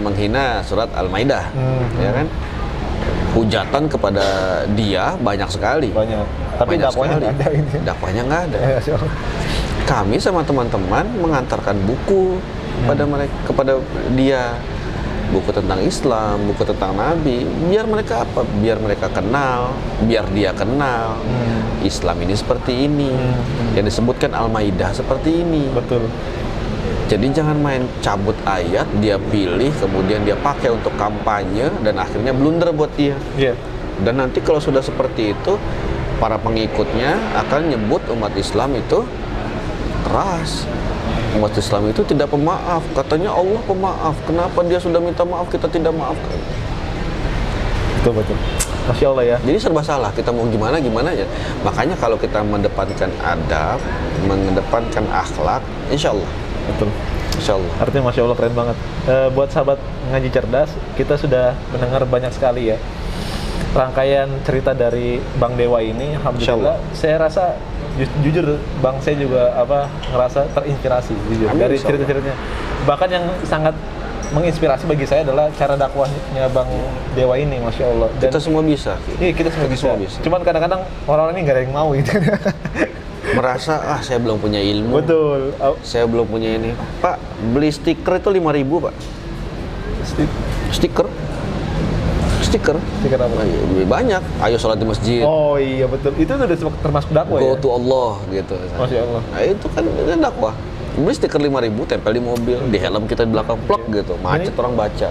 menghina surat Al-Maidah, ya kan? Hujatan kepada dia banyak sekali. Banyak. Tapi Banyak dakwahnya sekali. nggak ada ini. Dakwahnya nggak ada. Masya Allah. Kami sama teman-teman mengantarkan buku pada mereka, kepada dia, buku tentang Islam, buku tentang Nabi, biar mereka apa? Biar mereka kenal, biar dia kenal Islam ini seperti ini, yang disebutkan Al-Maidah seperti ini. Betul. Jadi jangan main cabut ayat, dia pilih, kemudian dia pakai untuk kampanye, dan akhirnya blunder buat dia. Iya. Dan nanti kalau sudah seperti itu, para pengikutnya akan nyebut umat Islam itu keras. Umat Islam itu tidak pemaaf. Katanya Allah pemaaf. Kenapa dia sudah minta maaf, kita tidak maafkan? Betul, betul. Masya Allah ya. Jadi serba salah. Kita mau gimana ya. Makanya kalau kita mengedepankan adab, mengedepankan akhlak, insya Allah. Betul. Insya Allah. Artinya Masya Allah keren banget. Buat sahabat ngaji cerdas, kita sudah mendengar banyak sekali ya rangkaian cerita dari Bang Dewa ini. Alhamdulillah, saya rasa jujur Bang, saya juga ngerasa terinspirasi jujur Amin, dari insya Allah. cerita-ceritanya. Bahkan yang sangat menginspirasi bagi saya adalah cara dakwahnya Bang Dewa ini, Masya Allah. Dan Kita semua bisa. iya, kita semua bisa. bisa. Cuman kadang-kadang orang-orang ini nggak ada yang mau gitu. Merasa, saya belum punya ilmu. Betul. Saya belum punya ini. Pak, beli stiker itu 5.000 Pak. Stiker? Stiker? Stiker apa? Lebih banyak. Ayo sholat di masjid. Oh iya betul. Itu udah termasuk dakwah Go ya. to Allah gitu. Masya Allah. Nah, itu kan dakwah. Beli stiker 5.000, tempel di mobil, di helm kita di belakang, plug gitu. Macet orang baca.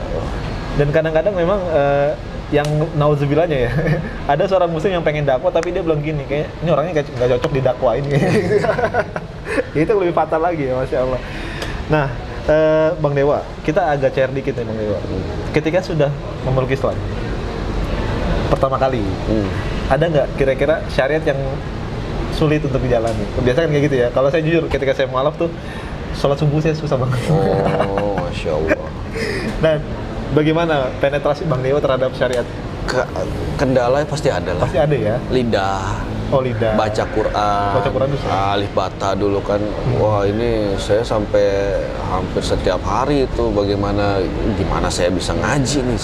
Dan kadang-kadang memang yang nauzubillahnya ya, ada seorang muslim yang pengen dakwah tapi dia bilang gini, kayak ini orangnya nggak cocok didakwain gitu. Itu lebih fatal lagi ya, Masya Allah. Nah, Bang Dewa, kita agak cair dikit nih Bang Dewa. Ketika sudah memeluk Islam pertama kali, ada nggak kira-kira syariat yang sulit untuk dijalani? Biasanya kan kayak gitu ya. Kalau saya jujur, ketika saya mualaf tuh sholat subuh saya susah banget. Oh, Masya Allah. Dan bagaimana penetrasi Bang Dewa terhadap syariat? Kendala pasti ada lah. Pasti ada ya. Lidah. Oh, lidah. Baca Quran. Baca Quran dulu. Alif bata dulu kan. Wah, ini saya sampai hampir setiap hari itu gimana saya bisa ngaji nih,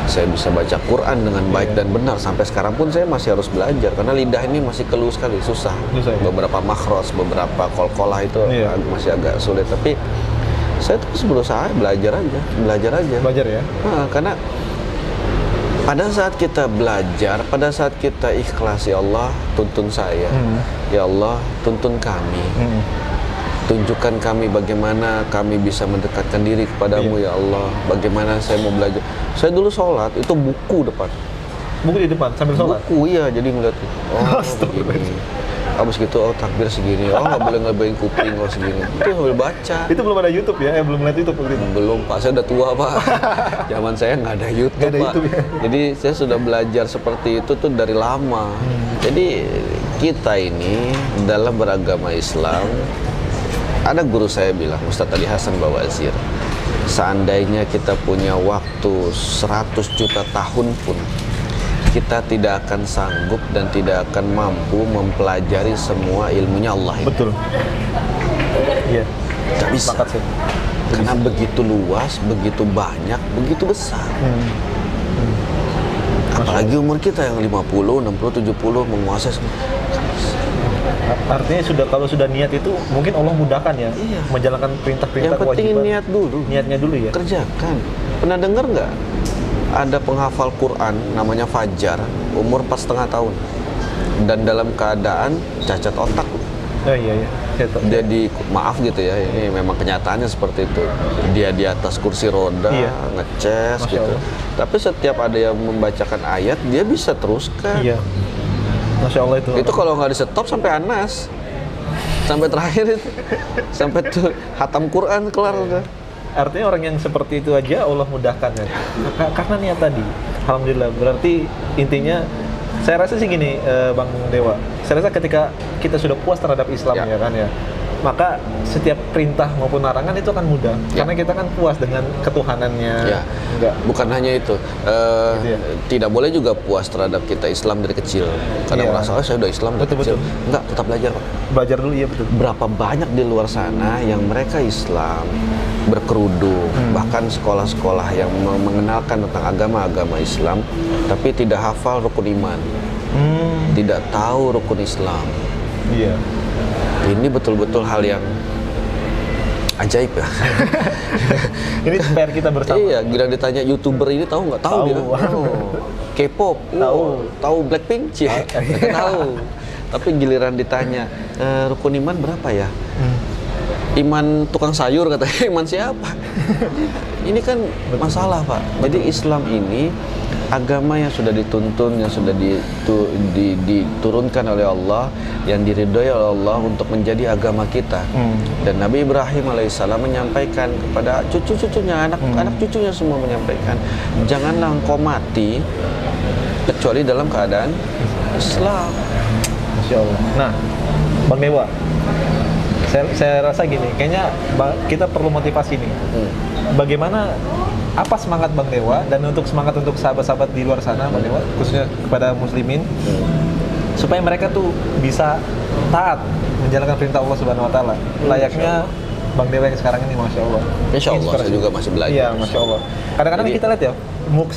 saya bisa baca Quran dengan baik dan benar. Sampai sekarang pun saya masih harus belajar karena lidah ini masih keluh sekali, susah. Susah, ya? Beberapa makros, beberapa kol-kolah itu Iya. masih agak sulit, tapi Saya terus berusaha belajar aja. Belajar ya. Nah, karena pada saat kita belajar, pada saat kita ikhlas, ya Allah tuntun saya, ya Allah tuntun kami, tunjukkan kami bagaimana kami bisa mendekatkan diri kepadamu, ya Allah. Bagaimana saya mau belajar. Saya dulu sholat itu buku depan. Buku di depan sambil sholat. Buku iya, jadi ngeliat begini. Abis gitu, oh takbir segini, oh nggak boleh ngelebayin kuping, oh segini. Itu sambil baca. Itu belum ada YouTube ya? Belum lihat YouTube waktu itu. Belum Pak, saya udah tua Pak. Zaman saya nggak ada YouTube Nggak ada Pak. YouTube, ya? Jadi saya sudah belajar seperti itu tuh dari lama. Jadi kita ini dalam beragama Islam, ada guru saya bilang, Ustadz Ali Hasan Bawazir, seandainya kita punya waktu 100 juta tahun pun, kita tidak akan sanggup dan tidak akan mampu mempelajari semua ilmunya Allah ini. Betul. Iya. Nggak bisa. Sepakat sih. Karena begitu luas, begitu banyak, begitu besar. Apalagi umur kita yang 50, 60, 70 menguasai semua. Artinya kalau sudah niat itu mungkin Allah mudahkan ya, Iya. menjalankan perintah-perintah Yang penting kewajiban. niat dulu. Niatnya dulu ya. Kerjakan. Pernah dengar nggak? Ada penghafal Quran namanya Fajar, umur 4,5 tahun. Dan dalam keadaan cacat otak. Oh iya. Saya tahu. Dia maaf gitu ya, ini memang kenyataannya seperti itu. Dia di atas kursi roda, Iya. ngeces Masya gitu. Allah. Tapi setiap ada yang membacakan ayat, dia bisa teruskan. Iya. Masya Allah itu. Itu kalau nggak di stop sampai Anas, sampai terakhir itu, sampai tuh hatam Quran kelar udah. Artinya orang yang seperti itu aja Allah mudahkan ya. Karena niat tadi. Alhamdulillah. Berarti intinya saya rasa sih gini, Bang Dewa. Saya rasa ketika kita sudah puas terhadap Islam ya kan ya, maka setiap perintah maupun larangan itu akan mudah. Ya. Karena kita kan puas dengan ketuhanannya. Ya, Enggak. bukan hanya itu. Gitu ya. Tidak boleh juga puas terhadap kita Islam dari kecil. Kadang Iya. merasa, oh saya udah Islam dari Betul, kecil. betul. Enggak, tetap belajar Pak. Belajar dulu, iya betul. Berapa banyak di luar sana yang mereka Islam, berkerudung, bahkan sekolah-sekolah yang mengenalkan tentang agama-agama Islam, tapi tidak hafal rukun iman, tidak tahu rukun Islam. Iya. Ini betul-betul hal yang ajaib ya. Ini PR kita bersama. Iya, gila ditanya YouTuber ini tahu nggak? Tahu Tahu. dia. K-pop, tahu Blackpink, cie, tahu. Tapi giliran ditanya rukun iman berapa ya? Iman tukang sayur katanya, iman siapa? Ini kan masalah Pak. Jadi Islam ini agama yang sudah dituntun, yang sudah diturunkan oleh Allah, yang diridhoi oleh Allah untuk menjadi agama kita. Dan Nabi Ibrahim alaihissalam menyampaikan kepada cucu-cucunya, anak cucunya semua menyampaikan, janganlah engkau mati kecuali dalam keadaan Islam. Masya Allah. Nah, Bang Dewa, saya rasa gini, kayaknya kita perlu motivasi nih. Bagaimana, apa semangat Bang Dewa dan untuk semangat untuk sahabat-sahabat di luar sana, Bang Dewa, khususnya kepada muslimin, supaya mereka tuh bisa taat menjalankan perintah Allah Subhanahu Wa Taala, layaknya Bang Dewa yang sekarang ini, Masya Allah. Insya Allah, saya juga masih belajar. Iya, Masya Allah. Kadang-kadang Jadi- kita lihat ya,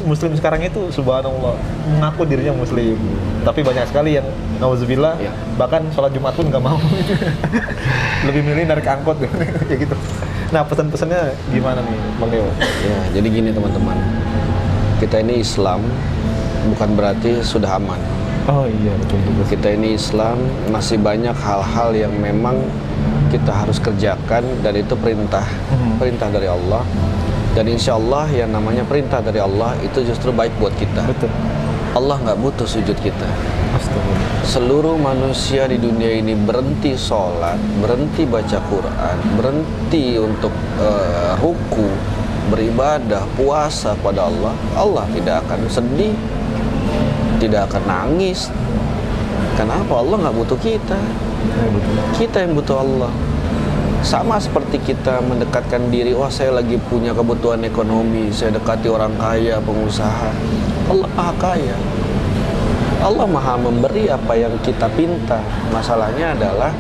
muslim sekarang itu Subhanallah mengaku dirinya muslim, tapi banyak sekali yang nauzubillah, Iya. bahkan sholat Jumat pun nggak mau. Lebih milih narik angkot kayak gitu. Nah, pesan-pesannya gimana nih, Bang Dewa? Ya, jadi gini teman-teman, kita ini Islam bukan berarti sudah aman. Oh iya, betul. Kita ini Islam, masih banyak hal-hal yang memang kita harus kerjakan, dan itu perintah dari Allah. Dan insya Allah yang namanya perintah dari Allah itu justru baik buat kita. Betul. Allah nggak butuh sujud kita. Astagfirullah. Seluruh manusia di dunia ini berhenti sholat, berhenti baca Quran, berhenti untuk ruku, beribadah, puasa pada Allah. Allah tidak akan sedih, tidak akan nangis. Kenapa? Allah nggak butuh kita. Kita yang butuh Allah. Sama seperti kita mendekatkan diri, wah saya lagi punya kebutuhan ekonomi, saya dekati orang kaya, pengusaha. Allah maha kaya. Allah maha memberi apa yang kita pinta. Masalahnya adalah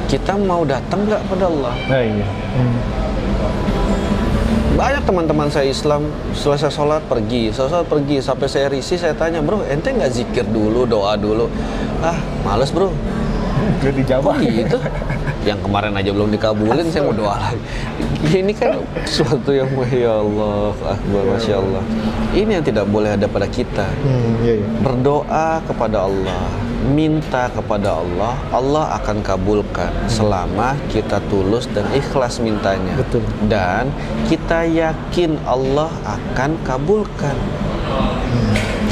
kita mau datang nggak pada Allah. Nah, iya. Banyak teman-teman saya Islam selesai sholat pergi, sampai saya risih, saya tanya, bro ente nggak zikir dulu, doa dulu? Ah males bro. Udah dijawab. Gitu. yang kemarin aja belum dikabulin, saya mau doa lagi. Ini kan suatu yang ya Allah, akbar, masya Allah. Ini yang tidak boleh ada pada kita. Iya, iya. Berdoa kepada Allah, minta kepada Allah, Allah akan kabulkan selama kita tulus dan ikhlas mintanya. Betul. Dan kita yakin Allah akan kabulkan.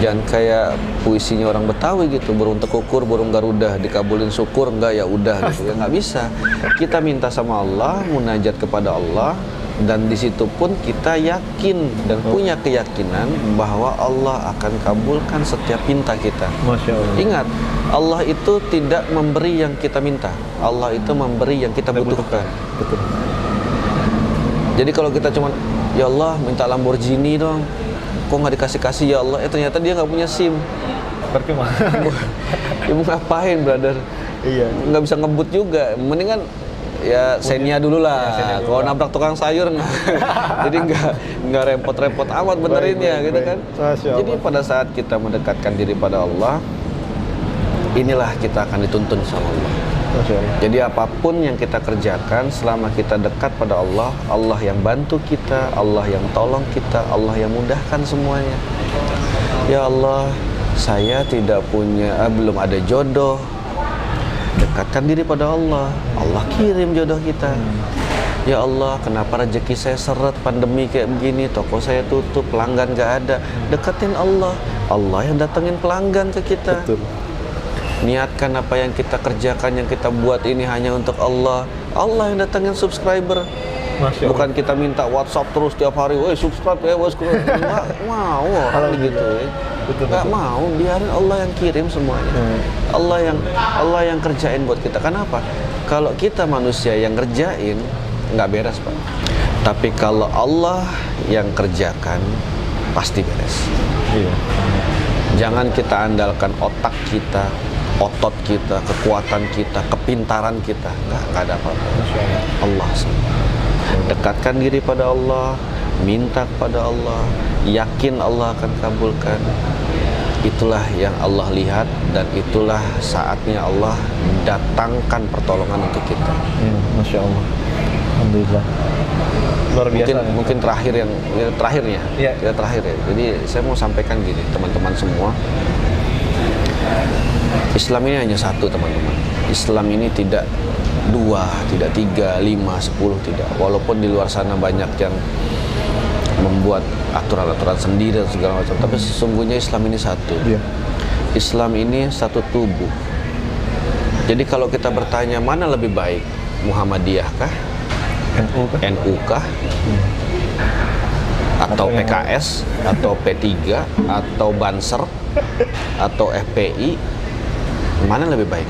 Jangan kayak puisinya orang Betawi gitu, burung tekukur, burung garuda, dikabulin syukur enggak ya udah gitu. Ya nggak bisa. Kita minta sama Allah, munajat kepada Allah, dan di situ pun kita yakin dan punya keyakinan bahwa Allah akan kabulkan setiap minta kita. Masya Allah. Ingat, Allah itu tidak memberi yang kita minta. Allah itu memberi yang kita butuhkan. Betul. Jadi kalau kita cuma, ya Allah minta Lamborghini dong, kok nggak dikasih-kasih ya Allah, ternyata dia nggak punya SIM. Percuma. Ya mau ngapain, brother? Iya. Nggak bisa ngebut juga. Mendingan ya Xenia dulu lah. Xenia dulu Kalau lah. nabrak tukang sayur jadi nggak repot-repot amat benerinnya Baik, gitu baik. kan. Masya Allah. Jadi pada saat kita mendekatkan diri pada Allah, inilah kita akan dituntun sama Allah. Masya Allah. Jadi apapun yang kita kerjakan selama kita dekat pada Allah, Allah yang bantu kita, Allah yang tolong kita, Allah yang mudahkan semuanya. Ya Allah, saya tidak punya, belum ada jodoh. Dekatkan diri pada Allah, Allah kirim jodoh kita. Ya Allah, kenapa rezeki saya seret, pandemi kayak begini, toko saya tutup, pelanggan gak ada. Deketin Allah, Allah yang datengin pelanggan ke kita. Betul. Niatkan apa yang kita kerjakan, yang kita buat ini hanya untuk Allah. Allah yang datangin subscriber. Masya Allah. Bukan kita minta WhatsApp terus tiap hari, woi subscribe ya, subscribe. Nggak mau orang gitu. Betul, Nggak betul. mau, biarin Allah yang kirim semuanya. Allah yang kerjain buat kita. Kenapa? Kalau kita manusia yang kerjain, nggak beres, Pak. Tapi kalau Allah yang kerjakan, pasti beres. Iya. Jangan kita andalkan otak kita, otot kita, kekuatan kita, kepintaran kita. Nggak ada apa-apa. Allah semua. Dekatkan diri pada Allah, minta kepada Allah, yakin Allah akan kabulkan. Itulah yang Allah lihat, dan itulah saatnya Allah datangkan pertolongan untuk kita. Masya Allah. Alhamdulillah. Luar biasa. Mungkin terakhirnya. Iya. Ya, terakhir ya. Jadi saya mau sampaikan gini, teman-teman semua. Islam ini hanya satu, teman-teman. Islam ini tidak 2, tidak 3, 5, 10, tidak. Walaupun di luar sana banyak yang membuat aturan-aturan sendiri dan segala macam, tapi sesungguhnya Islam ini satu. Iya. Islam ini satu tubuh. Jadi kalau kita bertanya mana lebih baik, Muhammadiyah kah, NU kan? NU kah, atau PKS, atau P3, atau Banser, atau FPI, mana lebih baik?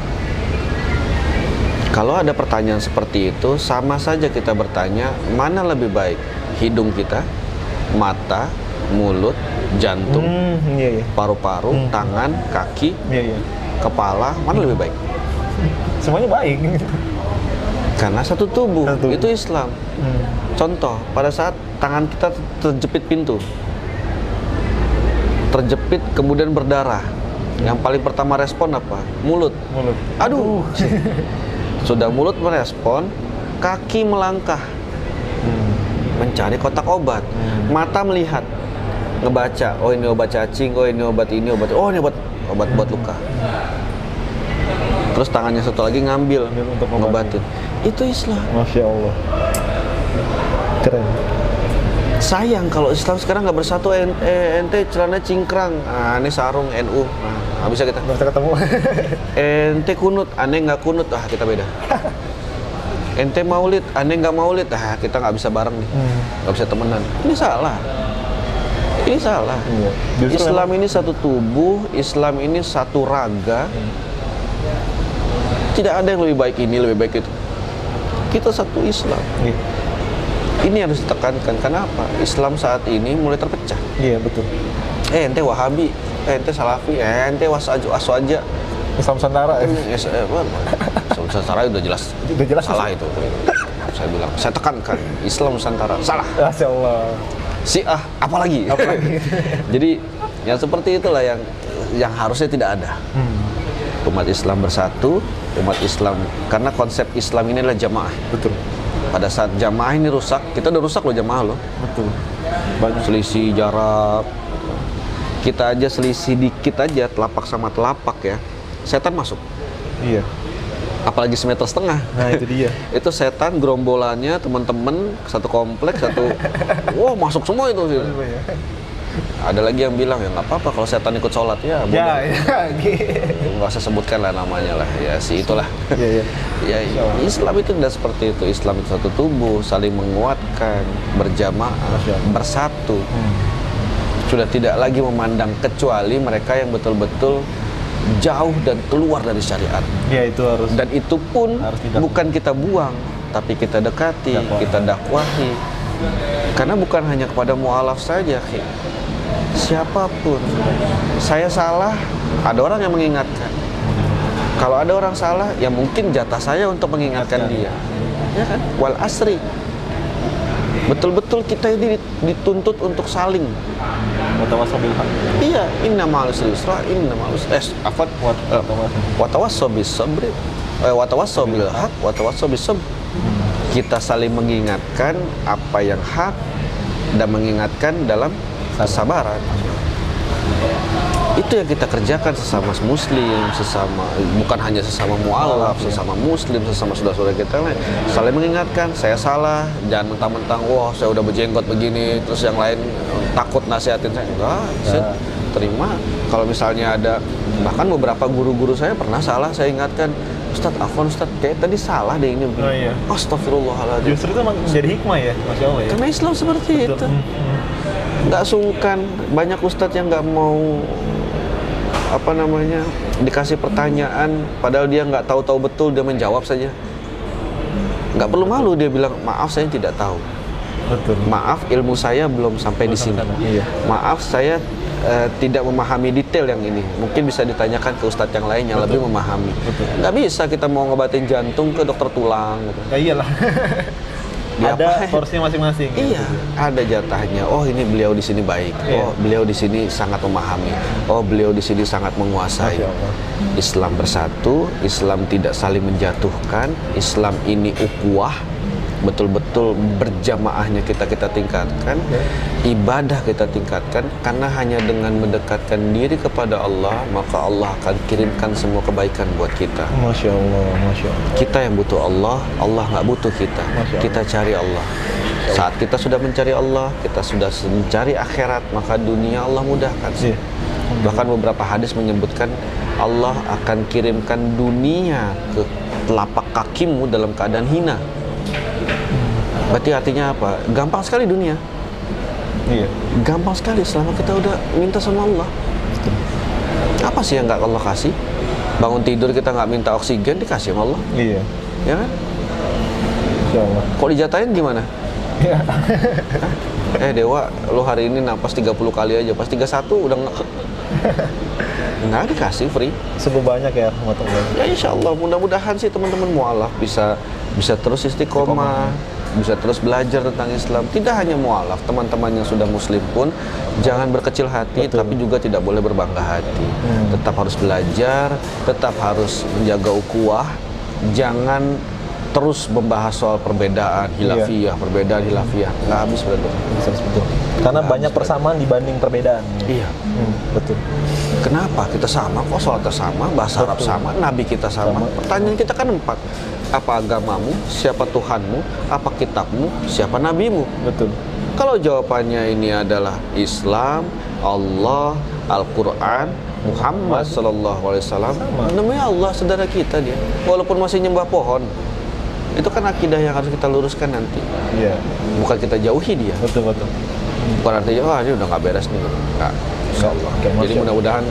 Kalau ada pertanyaan seperti itu, sama saja kita bertanya, mana lebih baik? Hidung kita, mata, mulut, jantung, Iya, iya. paru-paru, tangan, kaki, Iya, iya. kepala, mana lebih baik? Semuanya baik. Karena satu tubuh, Satu. itu Islam. Contoh, pada saat tangan kita terjepit pintu, terjepit kemudian berdarah, yang paling pertama respon apa? Mulut. Mulut. Aduh. Sudah mulut merespon, kaki melangkah mencari kotak obat, mata melihat, ngebaca, oh ini obat cacing, oh ini obat ini, oh ini obat buat luka. Terus tangannya satu lagi ngambil untuk ngobatin. Itu Islam. Masya Allah. Keren. Sayang kalau Islam sekarang nggak bersatu, ente celana cingkrang, ini sarung NU, nggak bisa kita. Bisa ketemu. Ente kunut, aneh nggak kunut, kita beda. Ente maulid, aneh nggak maulid, kita nggak bisa bareng nih, nggak bisa temenan. Ini salah. Ini salah. Iya. Justru Islam ini satu tubuh, Islam ini satu raga. Tidak ada yang lebih baik ini, lebih baik itu. Kita satu Islam. Iya. Ini harus ditekankan. Kenapa? Islam saat ini mulai terpecah. Iya, betul. Ente Wahabi, ente Salafi, ente Waswaja. Islam Nusantara ya. Islam Nusantara udah jelas. Udah jelas salah itu. Saya bilang, saya tekankan Islam Nusantara salah. Masya Allah. Syiah apalagi. Apalagi. Jadi yang seperti itulah yang harusnya tidak ada. Umat Islam bersatu, umat Islam, karena konsep Islam ini adalah jamaah. Betul. Pada saat jamaah ini rusak, kita udah rusak loh jamaah loh. Betul. Banyak. Selisih jarak, kita aja selisih dikit aja, telapak sama telapak ya, setan masuk. Iya. Apalagi semeter setengah. Nah itu dia. Itu setan gerombolannya teman-teman satu kompleks satu, wow masuk semua itu. Ada lagi yang bilang ya nggak apa-apa kalau setan ikut sholat ya. Ya, Nggak usah sebutkan lah namanya lah ya si itulah. Iya. Ya Islam itu tidak seperti itu. Islam itu satu tubuh, saling menguatkan, berjamaah, bersatu. Sudah tidak lagi memandang kecuali mereka yang betul-betul jauh dan keluar dari syariat. Ya itu harus. Dan itu pun bukan kita buang, tapi kita dekati, kita dakwahi. Karena bukan hanya kepada mu'alaf saja, siapapun. Saya salah, ada orang yang mengingatkan. Kalau ada orang salah, ya mungkin jatah saya untuk mengingatkan dia. Ya kan? Wal asri. Betul-betul kita ini dituntut untuk saling. Watawassaw bil haq. Iya, inna ma'al usri yusra, inna ma'al usri watawassaw bis sabri, watawassaw bil haq, watawassaw bis sabr. Kita saling mengingatkan apa yang hak dan mengingatkan dalam kesabaran. Itu yang kita kerjakan sesama muslim, bukan hanya sesama mu'alaf, sesama muslim, sesama saudara-saudara kita lain. Saling mengingatkan, saya salah, jangan mentang-mentang, wah saya udah berjenggot begini, terus yang lain takut nasihatin saya. Enggak, saya terima. Kalau misalnya ada, bahkan beberapa guru-guru saya pernah salah, saya ingatkan, Ustadz, afwan Ustadz, kayak tadi salah deh ini. Oh iya. Astagfirullahaladzim. Justru itu menjadi hikmah ya, Masya Allah ya. Karena Islam seperti itu. Nggak sungkan, banyak Ustadz yang nggak mau dikasih pertanyaan, padahal dia nggak tahu-tahu betul, dia menjawab saja. Nggak perlu malu, dia bilang, maaf saya tidak tahu. Betul. Maaf ilmu saya belum sampai di sini. Iya. Maaf saya tidak memahami detail yang ini. Mungkin bisa ditanyakan ke ustadz yang lain yang lebih memahami. Nggak bisa kita mau ngobatin jantung ke dokter tulang. Gitu. Ya iyalah. Ada porsinya masing-masing. Iya, ada jatahnya. Oh ini beliau di sini baik. Iya. Oh beliau di sini sangat memahami. Oh beliau di sini sangat menguasai. Islam bersatu, Islam tidak saling menjatuhkan. Islam ini ukhuwah. Betul-betul berjamaahnya kita tingkatkan, ibadah kita tingkatkan, karena hanya dengan mendekatkan diri kepada Allah maka Allah akan kirimkan semua kebaikan buat kita. Masya Allah, Masya Allah. Kita yang butuh Allah, Allah nggak butuh kita. Kita cari Allah. Saat kita sudah mencari Allah, kita sudah mencari akhirat, maka dunia Allah mudahkan. Bahkan beberapa hadis menyebutkan Allah akan kirimkan dunia ke telapak kakimu dalam keadaan hina. Berarti artinya apa? Gampang sekali dunia. Iya. Gampang sekali selama kita udah minta sama Allah. Apa sih yang nggak Allah kasih? Bangun tidur kita nggak minta oksigen, dikasih sama Allah. Iya. Ya kan? Insya Allah. Kok dijatahin gimana? Iya. Dewa, lo hari ini napas 30 kali aja, pas 31 udah nggak dikasih free. Sebab banyak ya rahmatullah. Ya insya Allah, mudah-mudahan sih teman-teman mu'alaf bisa terus istiqomah, bisa terus belajar tentang Islam. Tidak hanya mu'alaf, teman-teman yang sudah muslim pun jangan berkecil hati. Betul. Tapi juga tidak boleh berbangga hati. Tetap harus belajar, tetap harus menjaga ukhuwah. Jangan terus membahas soal perbedaan hilafiyah, perbedaan hilafiyah. Nggak habis berarti. Betul. Karena banyak persamaan dibanding perbedaan. Iya. Betul. Kenapa kita sama? Kok sholatnya sama, bahasa Arab sama, nabi kita sama. Pertanyaan kita kan 4. Apa agamamu? Siapa Tuhanmu? Apa kitabmu? Siapa nabimu? Betul. Kalau jawabannya ini adalah Islam, Allah, Al-Quran, Muhammad Sallallahu Alaihi Wasallam, namanya Allah saudara kita dia. Walaupun masih nyembah pohon, itu kan akidah yang harus kita luruskan nanti. Iya. Bukan kita jauhi dia. Betul. Bukan artinya, wah ini udah nggak beres nih. Nggak. Insyaallah. Jadi mudah-mudahan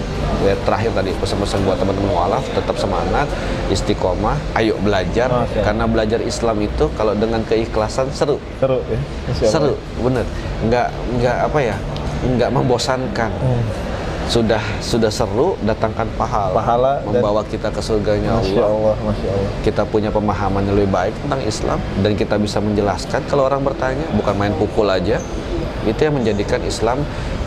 terakhir tadi pesan-pesan buat teman-teman mu'alaf, tetap semangat, istiqomah, ayo belajar. Karena belajar Islam itu kalau dengan keikhlasan seru ya. Seru, bener. Nggak membosankan. Sudah seru, datangkan pahala membawa kita ke surganya Allah. Masya Allah. Kita punya pemahaman yang lebih baik tentang Islam dan kita bisa menjelaskan kalau orang bertanya, bukan main pukul aja. Itu yang menjadikan Islam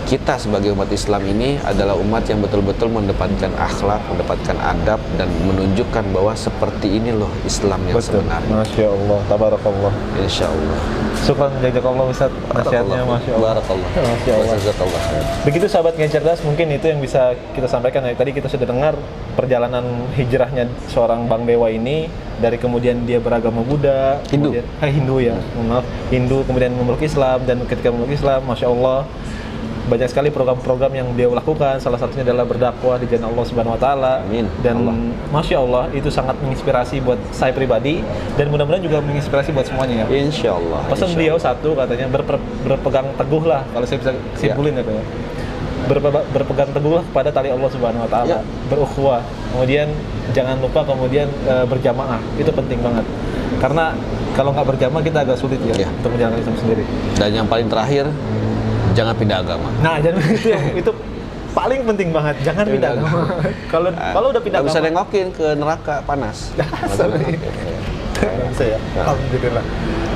kita sebagai umat Islam ini adalah umat yang betul-betul mendapatkan akhlak, mendapatkan adab, dan menunjukkan bahwa seperti ini loh Islam yang sebenarnya. Masya Allah, tabarakallah. Insya Allah. Syukran jazakallah Ustaz nasihatnya, Masya Allah. Barakallah. Masya Allah. Jazakallah. Begitu sahabat Ngaji Cerdas, mungkin itu yang bisa kita sampaikan. Tadi kita sudah dengar perjalanan hijrahnya seorang Bang Dewa ini, dari kemudian dia beragama Buddha, Hindu. Hindu ya, maaf, Hindu, kemudian memeluk Islam, dan ketika memeluk Islam, Masya Allah, banyak sekali program-program yang dia lakukan. Salah satunya adalah berdakwah di jalan Allah Subhanahu Wa Taala. Amin. Dan Allah. Masya Allah, itu sangat menginspirasi buat saya pribadi, dan mudah-mudahan juga menginspirasi buat semuanya ya. Insya Allah. Pesan Insya beliau Allah. satu, katanya berpegang teguh lah, kalau saya bisa simpulin ya Pak ya. Berpegang teguhlah kepada tali Allah Subhanahu Wa Taala, Ya. berukhuwah, kemudian jangan lupa kemudian berjamaah, itu penting banget. Karena kalau nggak berjamaah kita agak sulit ya, Ya. untuk menjalankan Islam sendiri. Dan yang paling terakhir, jangan pindah agama. Nah, jadi itu paling penting banget, jangan pindah agama. Kalau udah pindah Nggak bisa agama, nengokin ke neraka panas. Sorry. Nggak bisa ya. Alhamdulillah.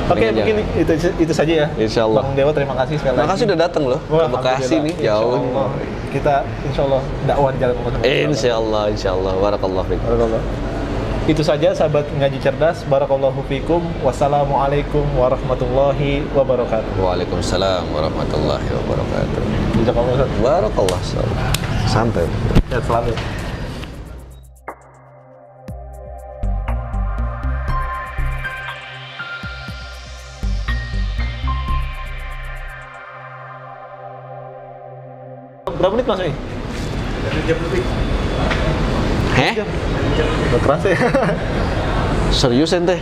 Oke, Mendingan mungkin itu saja ya. Insya Allah. Bang Dewa, terima kasih sekali lagi. Makasih udah datang loh Wah, ke Bekasi nih, alhamdulillah. jauh. Insya Allah. Kita insya Allah dakwah di jalan Allah. Insya Allah. Barakallah fiik. Barakallah. Itu saja sahabat Ngaji Cerdas. Barakallahu fikum. Wassalamualaikum warahmatullahi wabarakatuh. Waalaikumsalam warahmatullahi wabarakatuh. Jazakallah Ustaz. Barakallah. Santai. Sehat selalu. Berapa menit Mas? Heh? Udah keras ya. Serius ente?